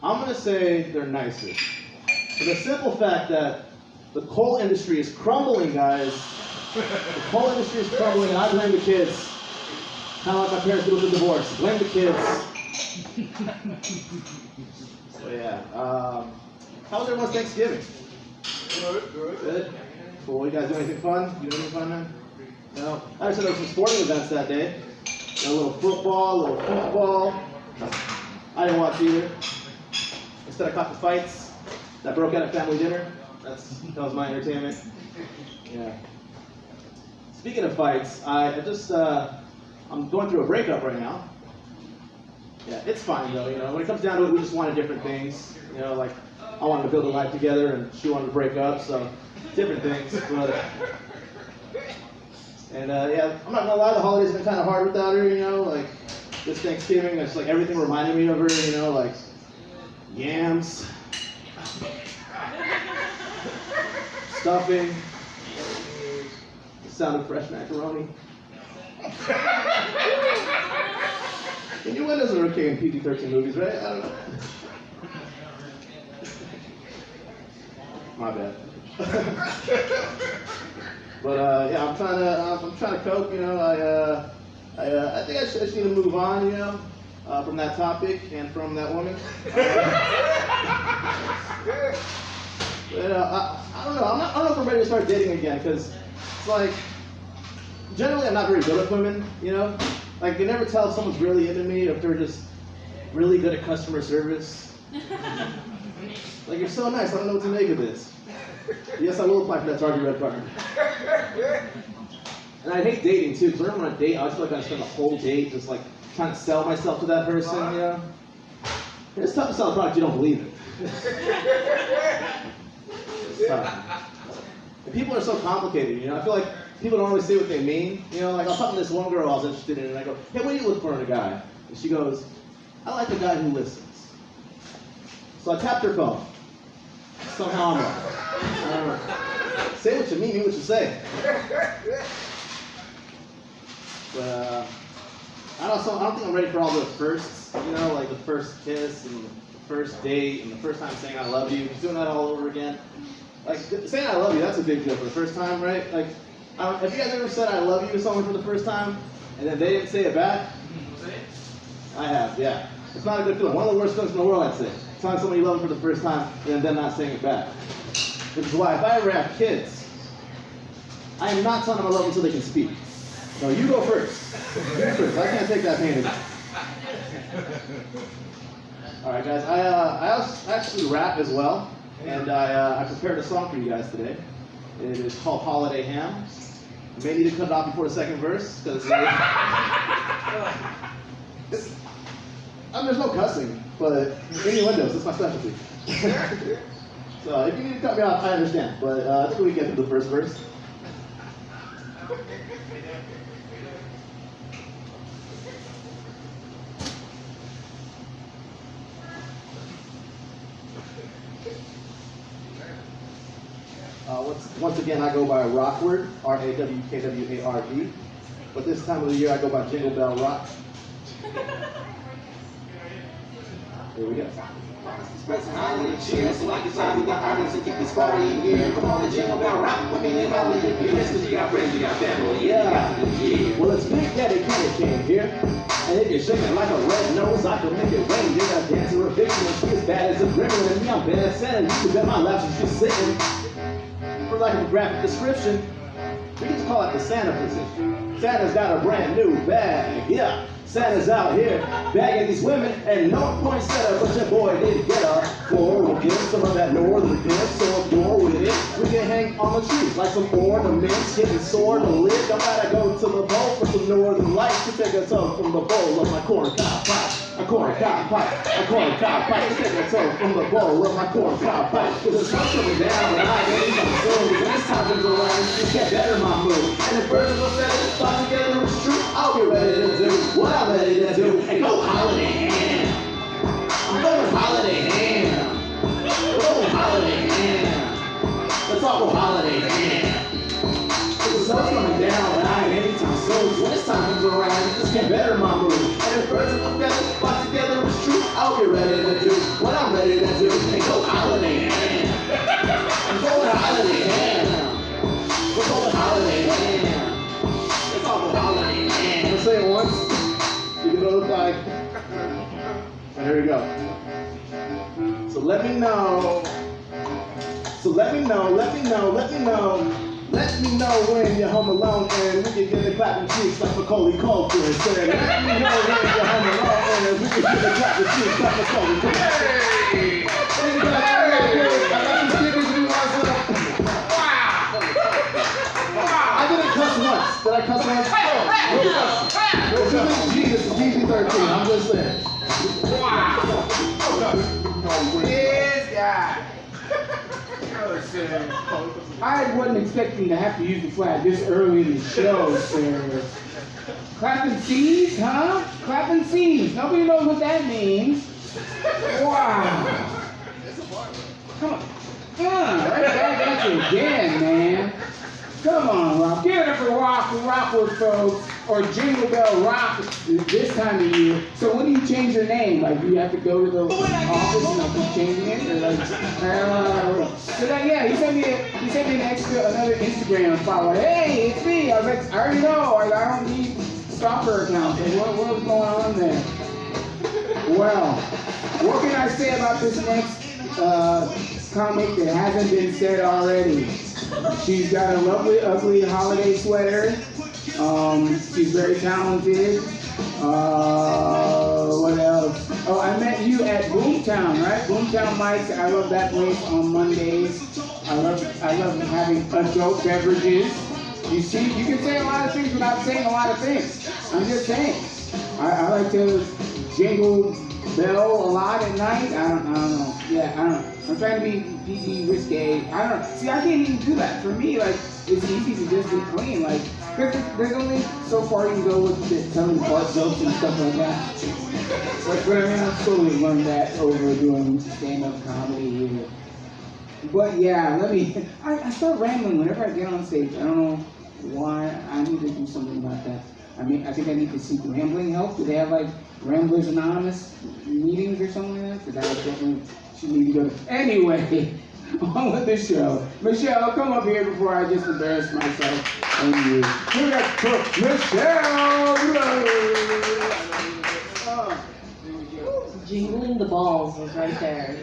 I'm going to say they're nicer. For the simple fact that the coal industry is crumbling, guys. The coal industry is crumbling, and I blame the kids. Kind of like my parents did with the divorce. Blame the kids. So yeah. How was everyone's Thanksgiving? Good. Cool. You guys do anything fun? You do anything fun, man? No. Actually, there were some sporting events that day. A little football, a little football. I didn't watch either. Instead, I caught the fights that broke out at family dinner. That was my entertainment. Yeah. Speaking of fights, I'm going through a breakup right now. Yeah, it's fine though. You know, when it comes down to it, we just wanted different things. You know, like I wanted to build a life together, and she wanted to break up. So different things. But yeah, I'm not gonna lie, the holidays have been kind of hard without her. You know, like this Thanksgiving, it's like everything reminded me of her. You know, like yams, stuffing, the sound of fresh macaroni. Innuendos are okay in PG-13 movies, right? I don't know. My bad. But yeah, I'm trying to cope. You know, I think I just need to move on. You know, from that topic and from that woman. But I don't know. I don't know if I'm ready to start dating again, because it's like generally I'm not very good at women. You know, like I can never tell if someone's really into me or if they're just really good at customer service. Like, you're so nice, I don't know what to make of this. Yes, I will apply for that Target Red card. And I hate dating too, because whenever I'm on a date, I always feel like I spend the whole date just like trying to sell myself to that person, you know? It's tough to sell a product you don't believe in. It's tough. And people are so complicated, you know? I feel like people don't always say what they mean. You know, like I was talking to this one girl I was interested in, and I go, hey, what do you look for in a guy? And she goes, I like a guy who listens. So I tapped her phone. Somehow I'm like, say what you mean what you say. But I don't think I'm ready for all the firsts, you know, like the first kiss and the first date and the first time saying I love you. Just doing that all over again. Like saying I love you, that's a big deal for the first time, right? Like, have you guys ever said I love you to someone for the first time and then they didn't say it back? I have, yeah. It's not a good feeling. One of the worst feelings in the world, I'd say. Telling somebody you love them for the first time and then them not saying it back. Which is why if I ever have kids, I am not telling them I love them until they can speak. No, you go first. You go first. I can't take that pain again. All right, guys. I actually rap as well, and I prepared a song for you guys today. It is called Holiday Ham. I may need to cut it off before the second verse because there's no cussing, but innuendos. It's my specialty. So if you need to cut me off, I understand. But I think we can get to the first verse. Once again, I go by Rockward, R-A-W-K-W-A-R-D. But this time of the year, I go by Jingle Bell Rock. Here we go. Express holiday cheer, so like it's time we got items to keep this party in gear. Come on, the Jingle Bell Rock with me and holiday beers, cause you got friends, you got family, yeah. Well, it's Big Daddy Kid King here. And if you're shaking like a red nose, I can make it rain. You got dancing with Vicky, and she as bad as a gremlin. And me, I'm bad Santa. You can bet my lap she's just sitting. For lack of a graphic description, we can just call it the Santa position. Santa's got a brand new bag, yeah. Santa's out here bagging these women, and no poinsettia, but your boy did get a floral gift. Some of that northern gift, so adore with it. We can hang on the trees like some ornaments, getting sore to live. I gotta go to the bowl for some northern lights to take a tug from the bowl of my corn cob pipe. A corn cob pipe, a corn cob pipe. To take a tug from the bowl of my corn cob pipe. Cause the sun's coming down, and I ain't come soon. When this time comes around, you get better my mood. And if birds of a feather fly together, it's true. I'll be ready to do what I'm ready to do. And go holiday ham. I'm going holiday ham. Go holiday ham. Let's all go holiday ham. The sun's coming down, and I ain't anytime soon. So when this time comes around, you just get better my mood. And if birds of a feather fly together, it's true. I'll be ready to do what I'm ready to do. And go holiday ham. I'm going holiday ham. We're going holiday ham. Let's all go holiday ham. Let's say it once. You can look like. There we go. So let me know. So let me know when you're home alone and we can get the clapping cheeks like Macaulay Culkin said. Let me know when you're home alone and we can get the clapping cheeks like Macaulay Culkin. I didn't cuss once. Did I cuss once? Well, if you think Jesus is PG-13, I'm just saying. This guy. I wasn't expecting to have to use the flag this early in the show, sir. Clapping C's, huh? Clapping C's. Nobody knows what that means. Wow. Come on. Right back at you again, man. Come on, Rock. Give it up for Rockwood folks, or Jingle Bell Rock this time of year. So when do you change your name? Like, do you have to go to the office and keep changing it? Or like, yeah, he sent me another Instagram follow. Hey, it's me. I was like, I already know. I don't need stalker accounts. Like, what was going on there? Well, what can I say about this next comic that hasn't been said already? She's got a lovely, ugly holiday sweater. She's very talented. What else? Oh, I met you at Boomtown, right? Boomtown Mike's. I love that place on Mondays. I love having adult beverages. You see, you can say a lot of things without saying a lot of things. I'm just saying. I like to jingle bell a lot at night. I don't know. Yeah, I don't know. I'm trying to be PG, risque. I don't know. See, I can't even do that. For me, like, it's easy to just be clean. Like, there's only so far you can go with the telling butt jokes and stuff like that. But I mean, I've slowly learned that over doing stand-up comedy here. But yeah, I start rambling whenever I get on stage. I don't know why. I need to do something about that. I mean, I think I need to seek rambling help. Do they have like Ramblers Anonymous meetings or something like that? Because I definitely should need to go to. Anyway, on with the show. Michelle, come up here before I just embarrass myself and you. Give it up for Michelle! Jingling the balls was right there.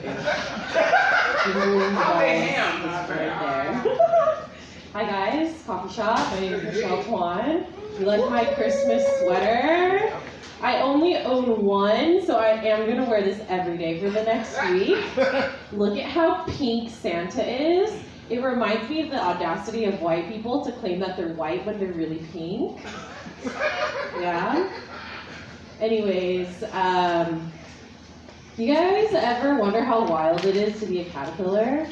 Jingling the balls was right there. Hi guys, coffee shop. My name is Michelle Kwan. You like my Christmas sweater? I only own one, so I am gonna wear this every day for the next week. Look at how pink Santa is. It reminds me of the audacity of white people to claim that they're white when they're really pink. Yeah. Anyways, you guys ever wonder how wild it is to be a caterpillar?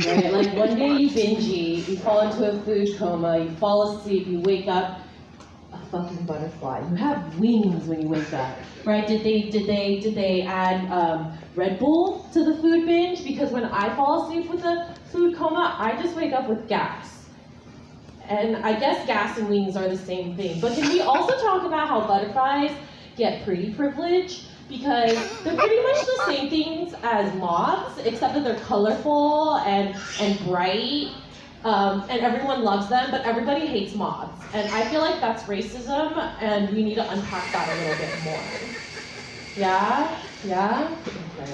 Right? Like one day you binge eat, you fall into a food coma, you fall asleep, you wake up, a fucking butterfly. You have wings when you wake up, right? Did they add Red Bull to the food binge? Because when I fall asleep with a food coma, I just wake up with gas. And I guess gas and wings are the same thing. But can we also talk about how butterflies get pretty privilege? Because they're pretty much the same things as moths, except that they're colorful and bright, and everyone loves them, but everybody hates moths. And I feel like that's racism, and we need to unpack that a little bit more. Yeah? Yeah? Okay.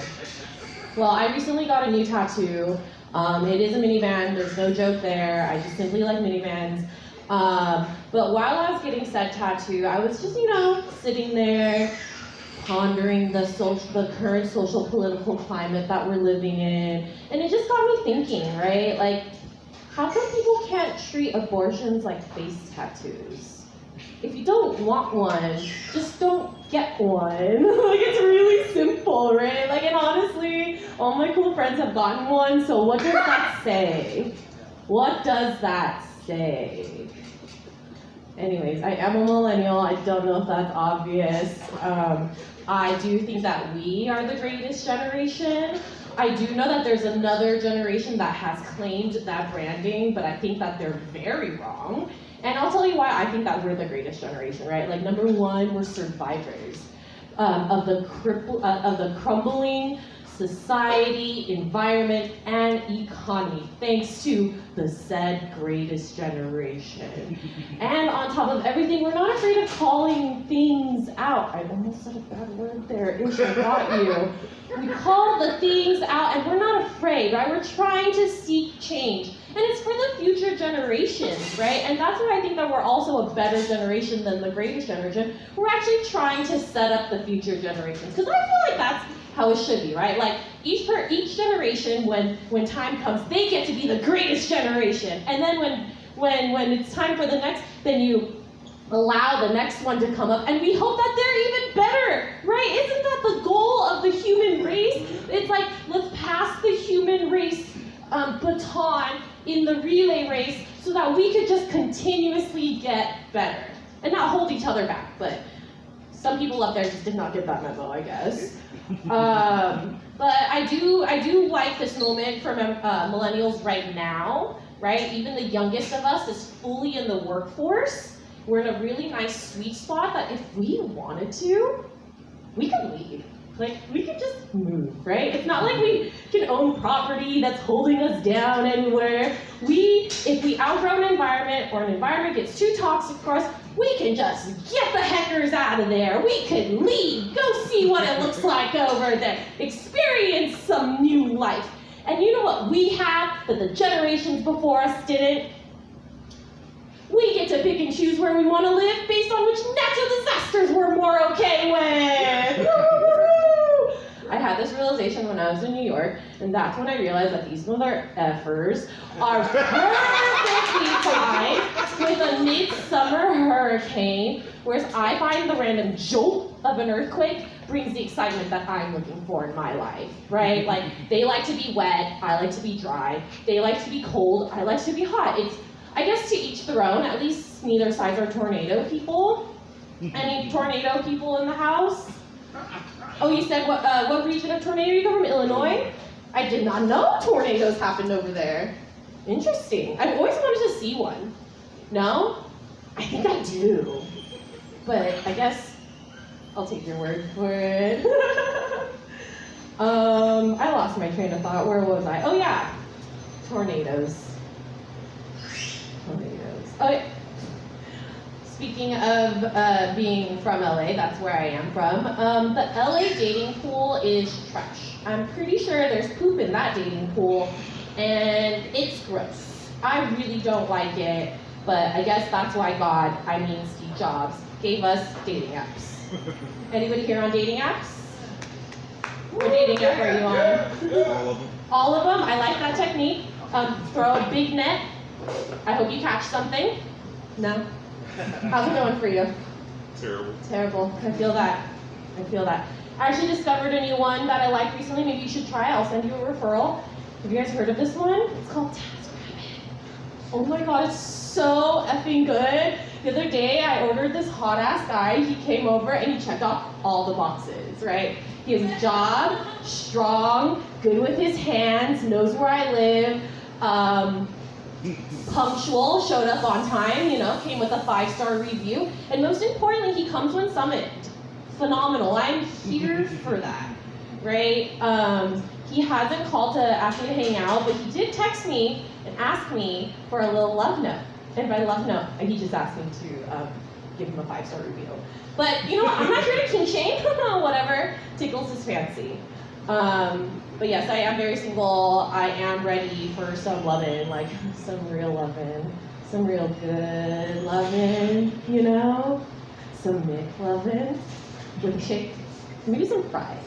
Well, I recently got a new tattoo. It is a minivan, there's no joke there. I just simply like minivans. But while I was getting said tattoo, I was just, sitting there, pondering the current social political climate that we're living in. And it just got me thinking, right? Like, how come people can't treat abortions like face tattoos? If you don't want one, just don't get one. Like, it's really simple, right? Like, and honestly, all my cool friends have gotten one, so what does that say? What does that say? Anyways, I am a millennial. I don't know if that's obvious. I do think that we are the greatest generation. I do know that there's another generation that has claimed that branding, but I think that they're very wrong. And I'll tell you why I think that we're the greatest generation, right? Like, number one, we're survivors of the crumbling society, environment, and economy, thanks to the said greatest generation. And on top of everything, we're not afraid of calling things out. I almost said a bad word there. Ish, I got you. We call the things out, and we're not afraid, right? We're trying to seek change. And it's for the future generations, right? And that's why I think that we're also a better generation than the greatest generation. We're actually trying to set up the future generations. Because I feel like that's how it should be, right? Like, each generation, when time comes, they get to be the greatest generation. And then when it's time for the next, then you allow the next one to come up, and we hope that they're even better, right? Isn't that the goal of the human race? It's like, let's pass the human race baton in the relay race so that we could just continuously get better and not hold each other back. But some people up there just did not get that memo, I guess. But I do like this moment for millennials right now, right? Even the youngest of us is fully in the workforce. We're in a really nice sweet spot that if we wanted to, we could leave. Like, we could just move, right? It's not like we can own property that's holding us down anywhere. If we outgrow an environment or an environment gets too toxic for us, we can just get the heckers out of there. We could leave, go see what it looks like over there, experience some new life. And you know what we have that the generations before us didn't? We get to pick and choose where we want to live based on which natural disasters we're more okay with. I had this realization when I was in New York, and that's when I realized that these mother effers are perfectly fine with a midsummer hurricane, whereas I find the random jolt of an earthquake brings the excitement that I'm looking for in my life, right? Like, they like to be wet, I like to be dry. They like to be cold, I like to be hot. It's, I guess, to each their own. At least neither sides are tornado people. Any tornado people in the house? Oh, you said what region of tornado you come from? Illinois? I did not know tornadoes happened over there. Interesting. I've always wanted to see one. No? I think I do. But I guess I'll take your word for it. I lost my train of thought. Where was I? Oh yeah, tornadoes. Tornadoes. Oh, yeah. Speaking of being from LA, that's where I am from. The LA dating pool is trash. I'm pretty sure there's poop in that dating pool, and it's gross. I really don't like it, but I guess that's why God, I mean Steve Jobs, gave us dating apps. Anybody here on dating apps? What dating app are you on? All of them. All of them? I like that technique. Throw a big net. I hope you catch something. No? How's it going for you? Terrible. Terrible. I feel that. I feel that. I actually discovered a new one that I liked recently. Maybe you should try. I'll send you a referral. Have you guys heard of this one? It's called TaskRabbit. Oh my god, it's so effing good. The other day, I ordered this hot-ass guy. He came over and he checked off all the boxes, right? He has a job, strong, good with his hands, knows where I live, punctual, showed up on time, you know, came with a 5-star review, and most importantly, he comes when summoned. Phenomenal. I'm here for that, right? He hasn't called to ask me to hang out, but he did text me and ask me for a little love note. And by love note, he just asked me to give him a 5-star review. But you know what? I'm not here to kink shame. Whatever tickles his fancy. But yes, I am very single. I am ready for some lovin', like some real lovin', some real good lovin', you know? Some Mick lovin' with chick, maybe some fries.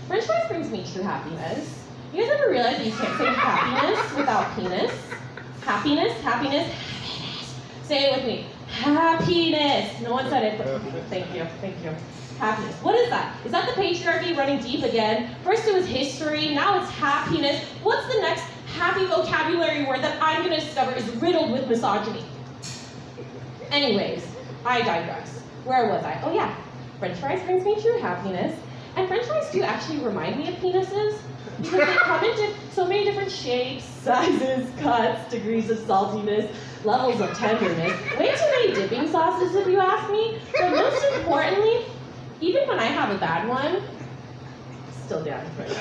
French fries brings me true happiness. You guys ever realize that you can't say happiness without penis? Happiness, happiness, happiness. Say it with me. Happiness. No one said it, but thank you, thank you. Happiness. What is that? Is that the patriarchy running deep again? First it was history, now it's happiness. What's the next happy vocabulary word that I'm gonna discover is riddled with misogyny? Anyways, I digress. Where was I? Oh yeah, French fries brings me true happiness. And French fries do actually remind me of penises because they come in so many different shapes, sizes, cuts, degrees of saltiness, levels of tenderness. Way too many dipping sauces if you ask me. But most importantly, even when I have a bad one, still down for it.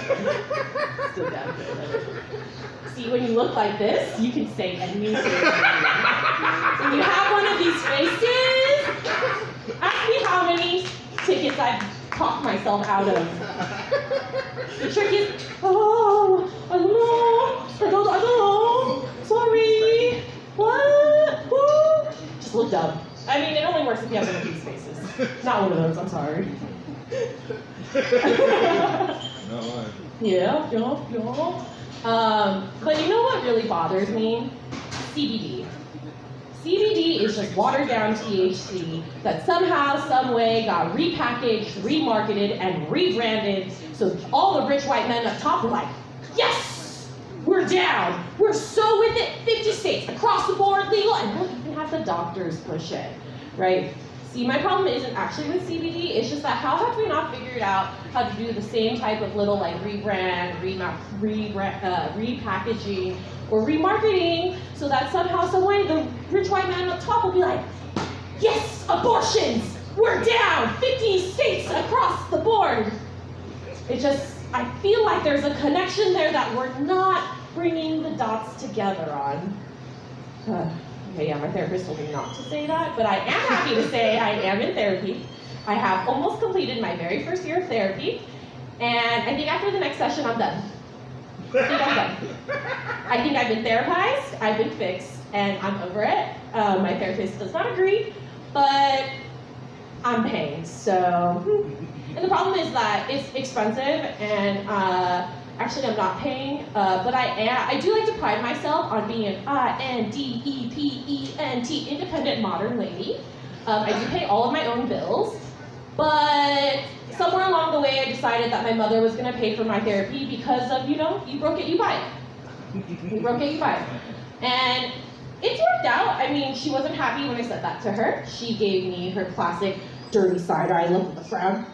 Still down for it. See, when you look like this, you can say anything. When you have one of these faces, ask me how many tickets I've talked myself out of. The trick is, oh, I don't know, sorry, what, woo. Just look dumb. I mean, it only works if you have one of these faces. Not one of those, I'm sorry. No, Yeah. But you know what really bothers me? CBD. CBD is just watered down THC that somehow, some way got repackaged, remarketed, and rebranded so all the rich white men up top were like, yes, we're down. We're so with it. 50 states across the board legal, and we'll even have the doctors push it, right? See, my problem isn't actually with CBD, it's just that how have we not figured out how to do the same type of little like rebrand, repackaging, or remarketing so that somehow, some way, the rich white man up top will be like, yes, abortions, we're down, 50 states across the board. It just, I feel like there's a connection there that we're not bringing the dots together on. Okay, yeah, my therapist told me not to say that, but I am happy to say I am in therapy. I have almost completed my very first year of therapy, and I think after the next session, I'm done. I think I've been therapized, I've been fixed, and I'm over it. My therapist does not agree, but I'm paying, so. And the problem is that it's expensive, and Actually, I'm not paying, but I do like to pride myself on being an INDEPENT independent modern lady. I do pay all of my own bills, but somewhere along the way I decided that my mother was going to pay for my therapy because of, you broke it, you buy it. You broke it, you buy it. And it's worked out. I mean, she wasn't happy when I said that to her. She gave me her classic dirty side-eye look with a frown.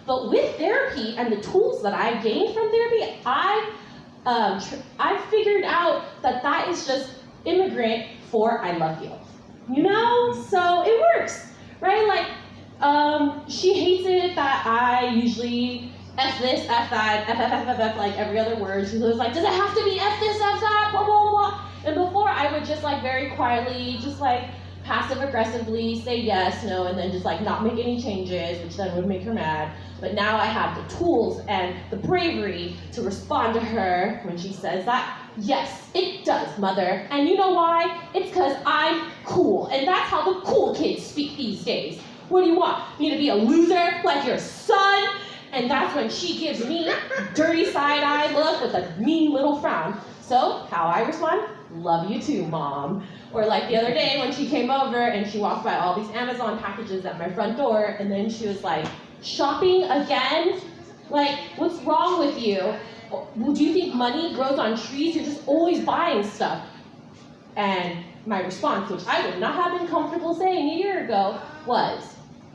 But with therapy and the tools that I gained from therapy, I figured out that is just immigrant for I love you. So it works, right? Like, she hates it that I usually F this, F that, F, like every other word. She was like, does it have to be F this, F that, blah, blah, blah. And before I would just like very quietly, just like passive aggressively say yes, no, and then just like not make any changes, which then would make her mad. But now I have the tools and the bravery to respond to her when she says that. Yes, it does, mother. And you know why? It's because I'm cool. And that's how the cool kids speak these days. What do you want? Me to be a loser like your son? And that's when she gives me a dirty side-eye look with a mean little frown. So, how I respond? Love you too, Mom. Or like the other day when she came over and she walked by all these Amazon packages at my front door, and then she was like, shopping again? Like, what's wrong with you? Do you think money grows on trees? You're just always buying stuff. And my response, which I would not have been comfortable saying a year ago, was,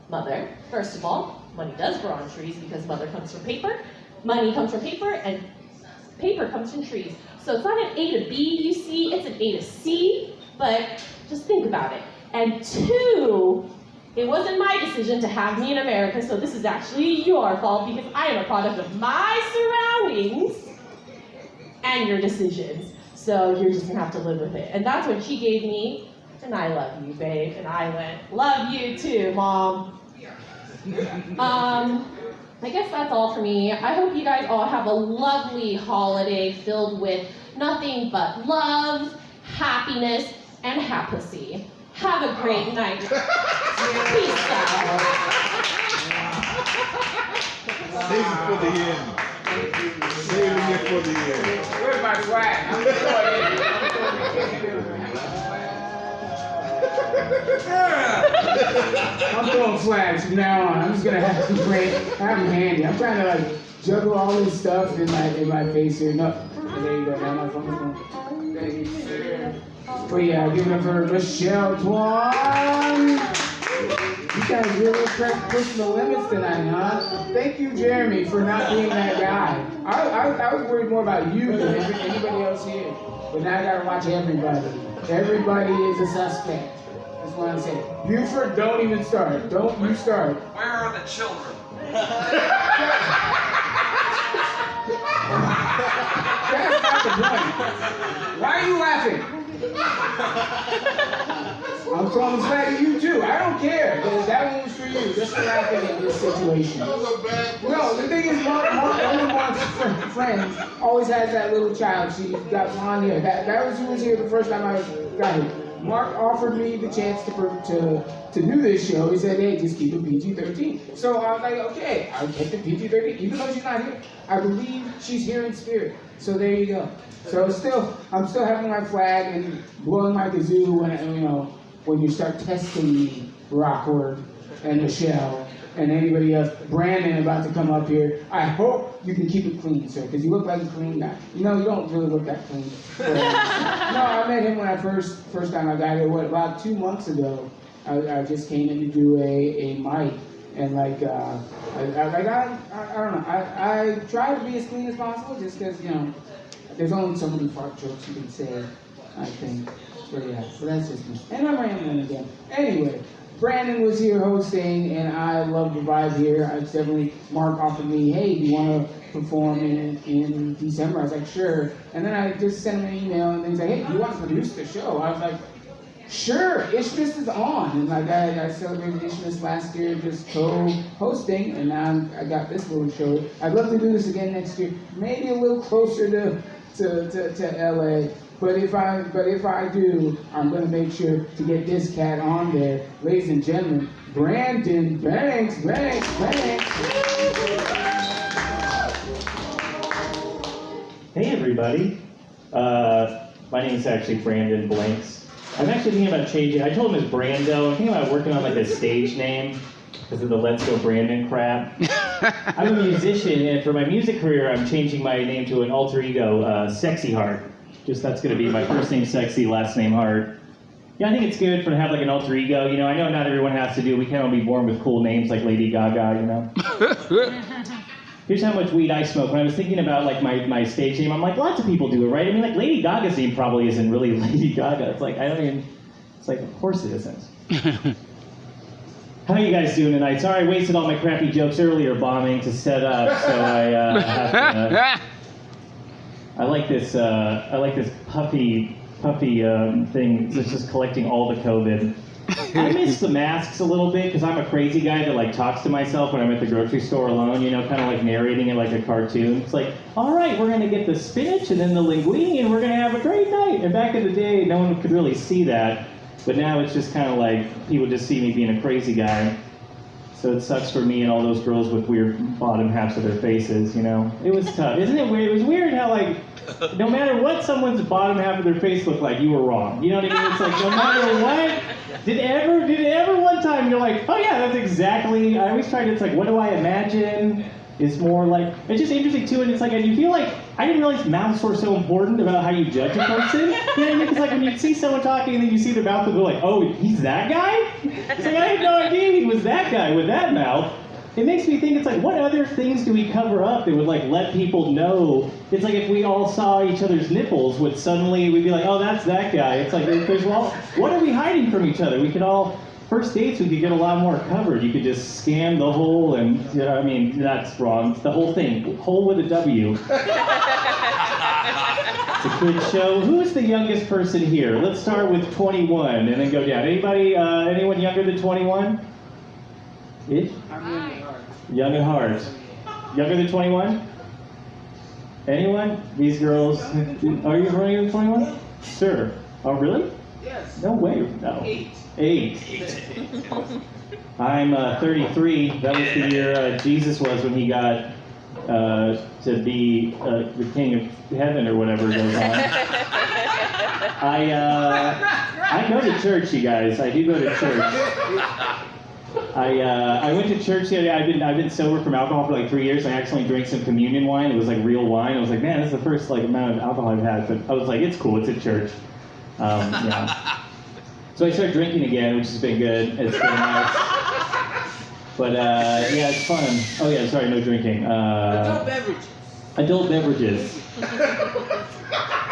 Mother, first of all, money does grow on trees because mother comes from paper, money comes from paper, and paper comes from trees. So it's not an A to B, you see, it's an A to C, but just think about it. And two, it wasn't my decision to have me in America, so this is actually your fault because I am a product of my surroundings and your decisions. So you're just gonna have to live with it. And that's when she gave me, and I love you, babe. And I went, love you too, Mom. I guess that's all for me. I hope you guys all have a lovely holiday filled with nothing but love, happiness, and happy. Have a great night. Peace out. Save it for the end. Saving it for the end. Where's my swag? I'm throwing flags from now on. I'm just gonna have them handy. I'm trying to like juggle all this stuff in my face here. No, there you go. Now my phone. But yeah, give it up for Michelle Twan. You guys really pushing the limits tonight, huh? Thank you, Jeremy, for not being that guy. I was worried more about you than anybody else here. But now I gotta watch everybody. Everybody is a suspect. That's what I'm saying. Buford, don't even start. Don't you start. Where are the children? That's not the point. Why are you laughing? I'm throwing the flag at you too. I don't care. That one was for you. Just for laughing at this situation. No, the thing is, one of Mark's friends always has that little child. She got blonde hair. That was who was here the first time I got here. Mark offered me the chance to do this show. He said, hey, just keep it PG-13. So I was like, okay, I'll keep it PG-13, even though she's not here. I believe she's here in spirit. So there you go. So I'm still having my flag and blowing my kazoo when you start testing me, Rockford and Michelle and anybody else. Brandon about to come up here. I hope you can keep it clean, sir, because you look like a clean guy. You don't really look that clean. But, no, I met him when I first time I got here. About 2 months ago. I just came in to do a mic, and I don't know. I try to be as clean as possible, just because there's only so many fart jokes you can say, I think. But yeah, so that's just me. And I'm rambling again. Anyway. Brandon was here hosting, and I love the vibe here. Mark offered me, hey, do you want to perform in December? I was like, sure. And then I just sent him an email, and he's like, hey, do you want to produce the show? I was like, sure, Ishmas is on. And I celebrated Ishmas last year just co-hosting, and now I got this little show. I'd love to do this again next year, maybe a little closer to LA. But if I do, I'm going to make sure to get this cat on there. Ladies and gentlemen, Brandon Banks. everybody. My name is actually Brandon Blanks. I'm actually thinking about changing. I told him it's Brando. I'm thinking about working on like a stage name because of the Let's Go Brandon crap. I'm a musician, and for my music career, I'm changing my name to an alter ego, Sexy Heart. Just that's going to be my first name Sexy, last name Heart. Yeah, I think it's good to have like an alter ego. You know, I know not everyone has to do. We can't all be born with cool names like Lady Gaga. You know. Here's how much weed I smoke. When I was thinking about like my stage name, I'm like, lots of people do it, right? I mean, like Lady Gaga's name probably isn't really Lady Gaga. It's like I don't even. It's like of course it isn't. How are you guys doing tonight? Sorry I wasted all my crappy jokes earlier bombing to set up, so I have to, I like this puffy thing that's just collecting all the COVID. I miss the masks a little bit because I'm a crazy guy that like talks to myself when I'm at the grocery store alone, you know, kind of like narrating it like a cartoon. It's like, all right, we're going to get the spinach and then the linguine and we're going to have a great night. And back in the day, no one could really see that. But now it's just kind of like people just see me being a crazy guy. So it sucks for me and all those girls with weird bottom halves of their faces, you know. It was tough. Isn't it weird? It was weird how like, no matter what someone's bottom half of their face looked like, you were wrong. You know what I mean? It's like, no matter what, did it ever one time you're like, oh yeah, that's exactly, I always try to, it's like, what do I imagine is more like, it's just interesting too, and it's like, and you feel like, I didn't realize mouths were so important about how you judge a person. You know what I mean? Because like when you see someone talking and then you see their mouth and go like, oh, he's that guy? It's like, I had no idea he was that guy with that mouth. It makes me think, it's like, what other things do we cover up that would like let people know? It's like if we all saw each other's nipples, would suddenly, we'd be like, oh, that's that guy. It's like, there's, well, what are we hiding from each other? We could all, first dates, we could get a lot more covered. You could just scam the whole, and, you know, I mean, that's wrong. It's the whole thing, whole with a W. It's a good show. Who's the youngest person here? Let's start with 21 and then go down. Anybody, anyone younger than 21? It? Young at heart. Younger than 21? Anyone? These girls. Are you younger than 21? Sure. Oh, really? Yes. No way. No. 8. I'm 33. That was the year Jesus was when he got to be the king of heaven or whatever goes on. I go to church, you guys. I do go to church. I went to church the other day. I've been sober from alcohol for like 3 years. I accidentally drank some communion wine. It was like real wine. I was like, man, this is the first like amount of alcohol I've had. But I was like, it's cool. It's at church. Yeah. So I started drinking again, which has been good. It's been nice. But yeah, it's fun. Oh yeah, sorry, no drinking. Adult beverages. Adult beverages.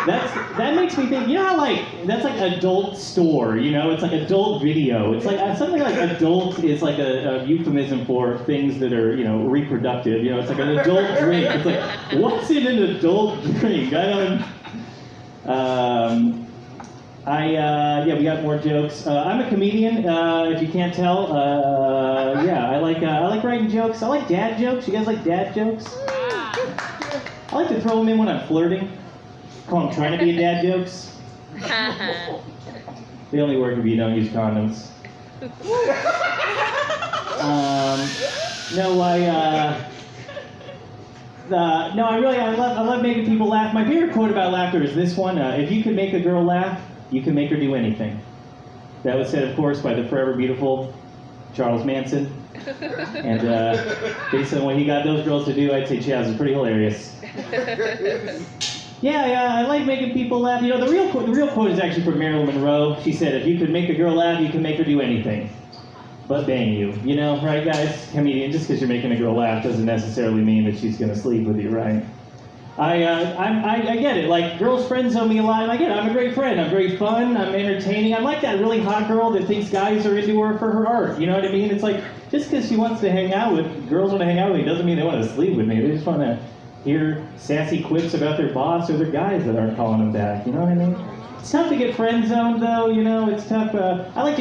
That makes me think, you know how like, that's like adult store, you know? It's like adult video. It's like, something like adult is like a euphemism for things that are, you know, reproductive. You know, it's like an adult drink. It's like, what's in an adult drink? I don't, yeah, we got more jokes. I'm a comedian, if you can't tell. Yeah, I like writing jokes. I like dad jokes. You guys like dad jokes? I like to throw them in when I'm flirting. Call them trying to be a dad jokes. They only work if you don't use condoms. I love making people laugh. My favorite quote about laughter is this one: if you can make a girl laugh, you can make her do anything. That was said, of course, by the forever beautiful Charles Manson. And based on what he got those girls to do, I'd say Chaz is pretty hilarious. Yeah, I like making people laugh. You know, the real quote is actually from Marilyn Monroe. She said, if you could make a girl laugh, you can make her do anything. But bang you. You know, right, guys? Comedian, just because you're making a girl laugh doesn't necessarily mean that she's going to sleep with you, right? I get it. Like, girls' friends owe me a lot, and I get it. I'm a great friend. I'm very fun. I'm entertaining. I'm like that really hot girl that thinks guys are into her for her art. You know what I mean? It's like, just because she wants to hang out with, girls want to hang out with me doesn't mean they want to sleep with me. They just want to hear sassy quips about their boss or their guys that aren't calling them back. You know what I mean? It's tough to get friend zoned though, you know. It's tough. I like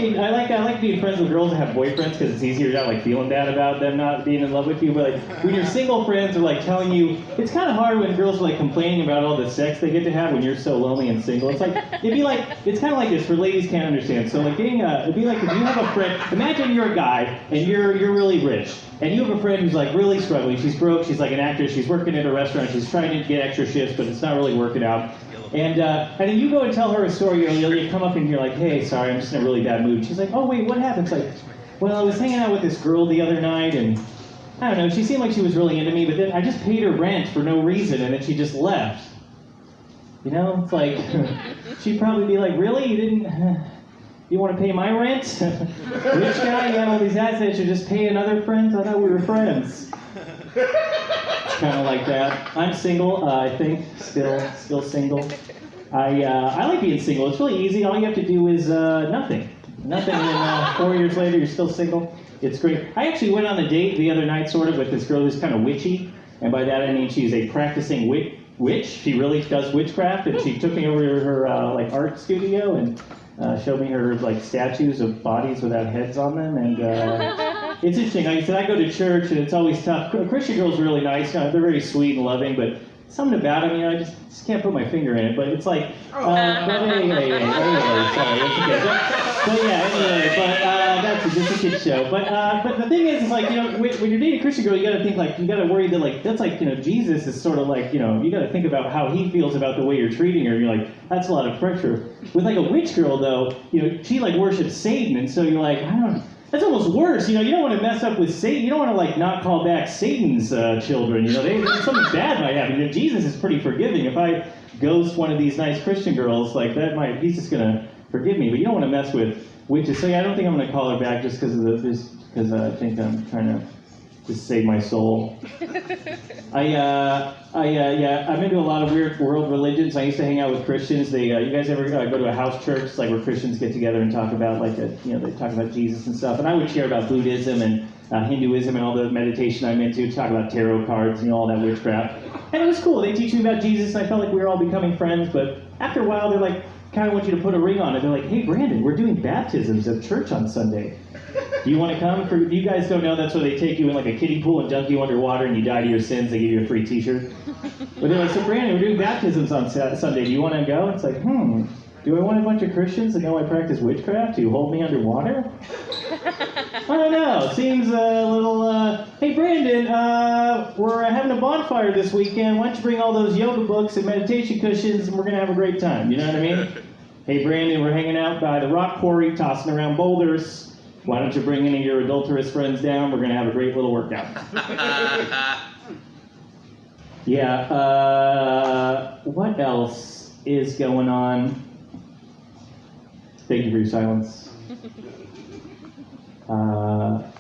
being friends with girls that have boyfriends because it's easier. You're not like feeling bad about them not being in love with you. But like when your single friends are like telling you, it's kind of hard when girls are like complaining about all the sex they get to have when you're so lonely and single. It's like it's kind of like this for ladies can't understand. So like it'd be like if you have a friend. Imagine you're a guy and you're really rich. And you have a friend who's like really struggling. She's broke. She's like an actress. She's working at a restaurant. She's trying to get extra shifts, but it's not really working out. And then you go and tell her a story. You come up and you're like, "Hey, sorry, I'm just in a really bad mood." She's like, "Oh wait, what happened?" It's like, "Well, I was hanging out with this girl the other night, and I don't know. She seemed like she was really into me, but then I just paid her rent for no reason, and then she just left." You know, it's like she'd probably be like, "Really? You didn't?" You want to pay my rent? Rich guy, you got all these assets, you just pay another friend? I thought we were friends. It's kind of like that. I'm single, I think, still single. I like being single. It's really easy. All you have to do is nothing. Nothing, and 4 years later, you're still single. It's great. I actually went on a date the other night, sort of, with this girl who's kind of witchy. And by that I mean she's a practicing witch. She really does witchcraft, and she took me over to her like art studio and showed me her like statues of bodies without heads on them, and it's interesting. Like I said, I go to church, and it's always tough. Christian girls are really nice. They're very sweet and loving, but something about them, you know, I just can't put my finger in it. But it's like, but anyway, sorry, that's okay. But yeah, anyway, but that's a kid show. But the thing is like, you know, when you're dating a Christian girl, you got to think like, you got to worry that like, that's like, you know, Jesus is sort of like, you know, you got to think about how he feels about the way you're treating her. You're like, that's a lot of pressure. With like a witch girl though, you know, she like worships Satan, and so you're like, I don't know. That's almost worse, you know. You don't want to mess up with Satan. You don't want to like not call back Satan's children. You know, something bad might happen. You know, Jesus is pretty forgiving. If I ghost one of these nice Christian girls, like he's just gonna forgive me. But you don't want to mess with witches. So yeah, I don't think I'm gonna call her back just because I think I'm trying to just save my soul. I'm into a lot of weird world religions. I used to hang out with Christians. You guys ever go to a house church, like where Christians get together and talk about they talk about Jesus and stuff. And I would share about Buddhism and Hinduism and all the meditation I'm into, talk about tarot cards, you know, all that witchcraft. And it was cool. They teach me about Jesus, and I felt like we were all becoming friends. But after a while, they're like, kind of want you to put a ring on it. They're like, "Hey, Brandon, we're doing baptisms at church on Sunday. Do you want to come?" You guys don't know, that's where they take you in like a kiddie pool and dunk you underwater and you die to your sins. They give you a free t-shirt. But they're like, "So Brandon, we're doing baptisms on Sunday. Do you want to go?" It's like, do I want a bunch of Christians to know I practice witchcraft to hold me underwater? I don't know. Seems a little, hey Brandon, we're having a bonfire this weekend. Why don't you bring all those yoga books and meditation cushions and we're going to have a great time. You know what I mean? Hey Brandon, we're hanging out by the rock quarry, tossing around boulders. Why don't you bring any of your adulterous friends down? We're going to have a great little workout. Yeah, what else is going on? Thank you for your silence.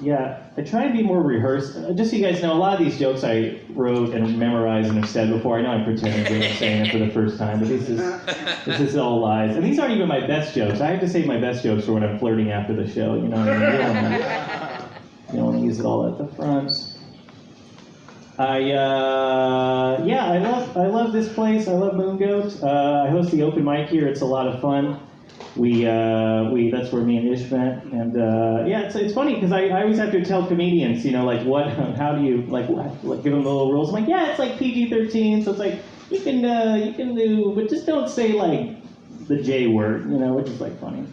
Yeah, I try to be more rehearsed. Just so you guys know, a lot of these jokes I wrote and memorized and have said before. I know I'm pretending I'm saying it for the first time, but this is all lies. And these aren't even my best jokes. I have to save my best jokes for when I'm flirting after the show. You know what I mean? You don't want to use it all at the front. I love this place. I love Moon Goat. I host the open mic here. It's a lot of fun. That's where me and Ish met, and it's funny because I always have to tell comedians, you know, like how do you like give them the little rules. I'm like, yeah, it's like PG-13, so it's like you can do, but just don't say like the J word, you know, which is like funny.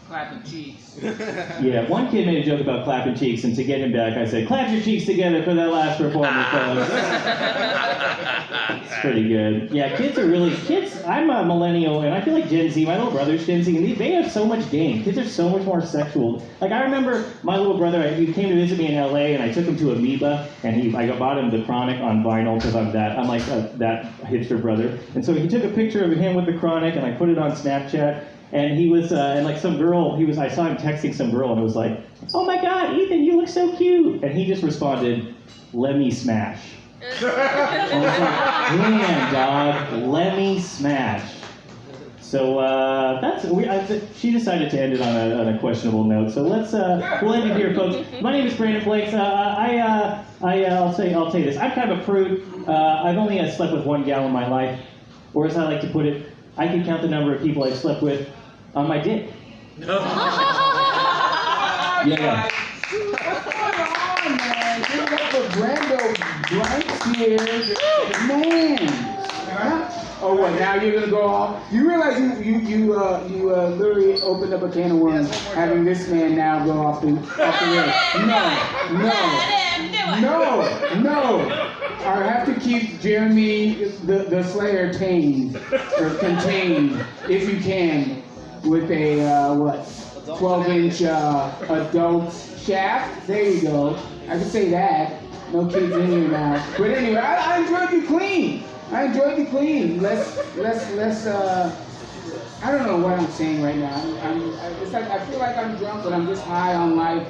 Clapping cheeks. Yeah, one kid made a joke about clapping cheeks, and to get him back, I said, "Clap your cheeks together for that last performer, fellas." It's pretty good. Yeah, kids. I'm a millennial, and I feel like Gen Z. My little brother's Gen Z, and they have so much game. Kids are so much more sexual. Like I remember my little brother. He came to visit me in LA, and I took him to Amoeba, and I bought him The Chronic on vinyl because I'm like that hipster brother. And so he took a picture of him with The Chronic, and I put it on Snapchat. And he was, and like some girl, I saw him texting some girl, and it was like, "Oh my God, Ethan, you look so cute." And he just responded, "Let me smash." And I was like, "Damn, dog, let me smash." So she decided to end it on a questionable note. So we'll end it here, folks. My name is Brandon Flakes. I'll tell you this. I'm kind of a prude. I've only slept with one gal in my life, or as I like to put it, I could count the number of people I've slept with on my dick. Yeah. What's going on, man? Give it up for Brando Blanks here. Man. Huh? Oh, what? Now you're gonna go off? You realize you literally opened up a can of worms, having this man now go off the rails. No. I have to keep Jeremy the Slayer tamed or contained, if you can, with a 12-inch adult shaft. There you go. I can say that. No kids in here now. But anyway, I enjoyed you clean. Let's I don't know what I'm saying right now. It's like I feel like I'm drunk, but I'm just high on life.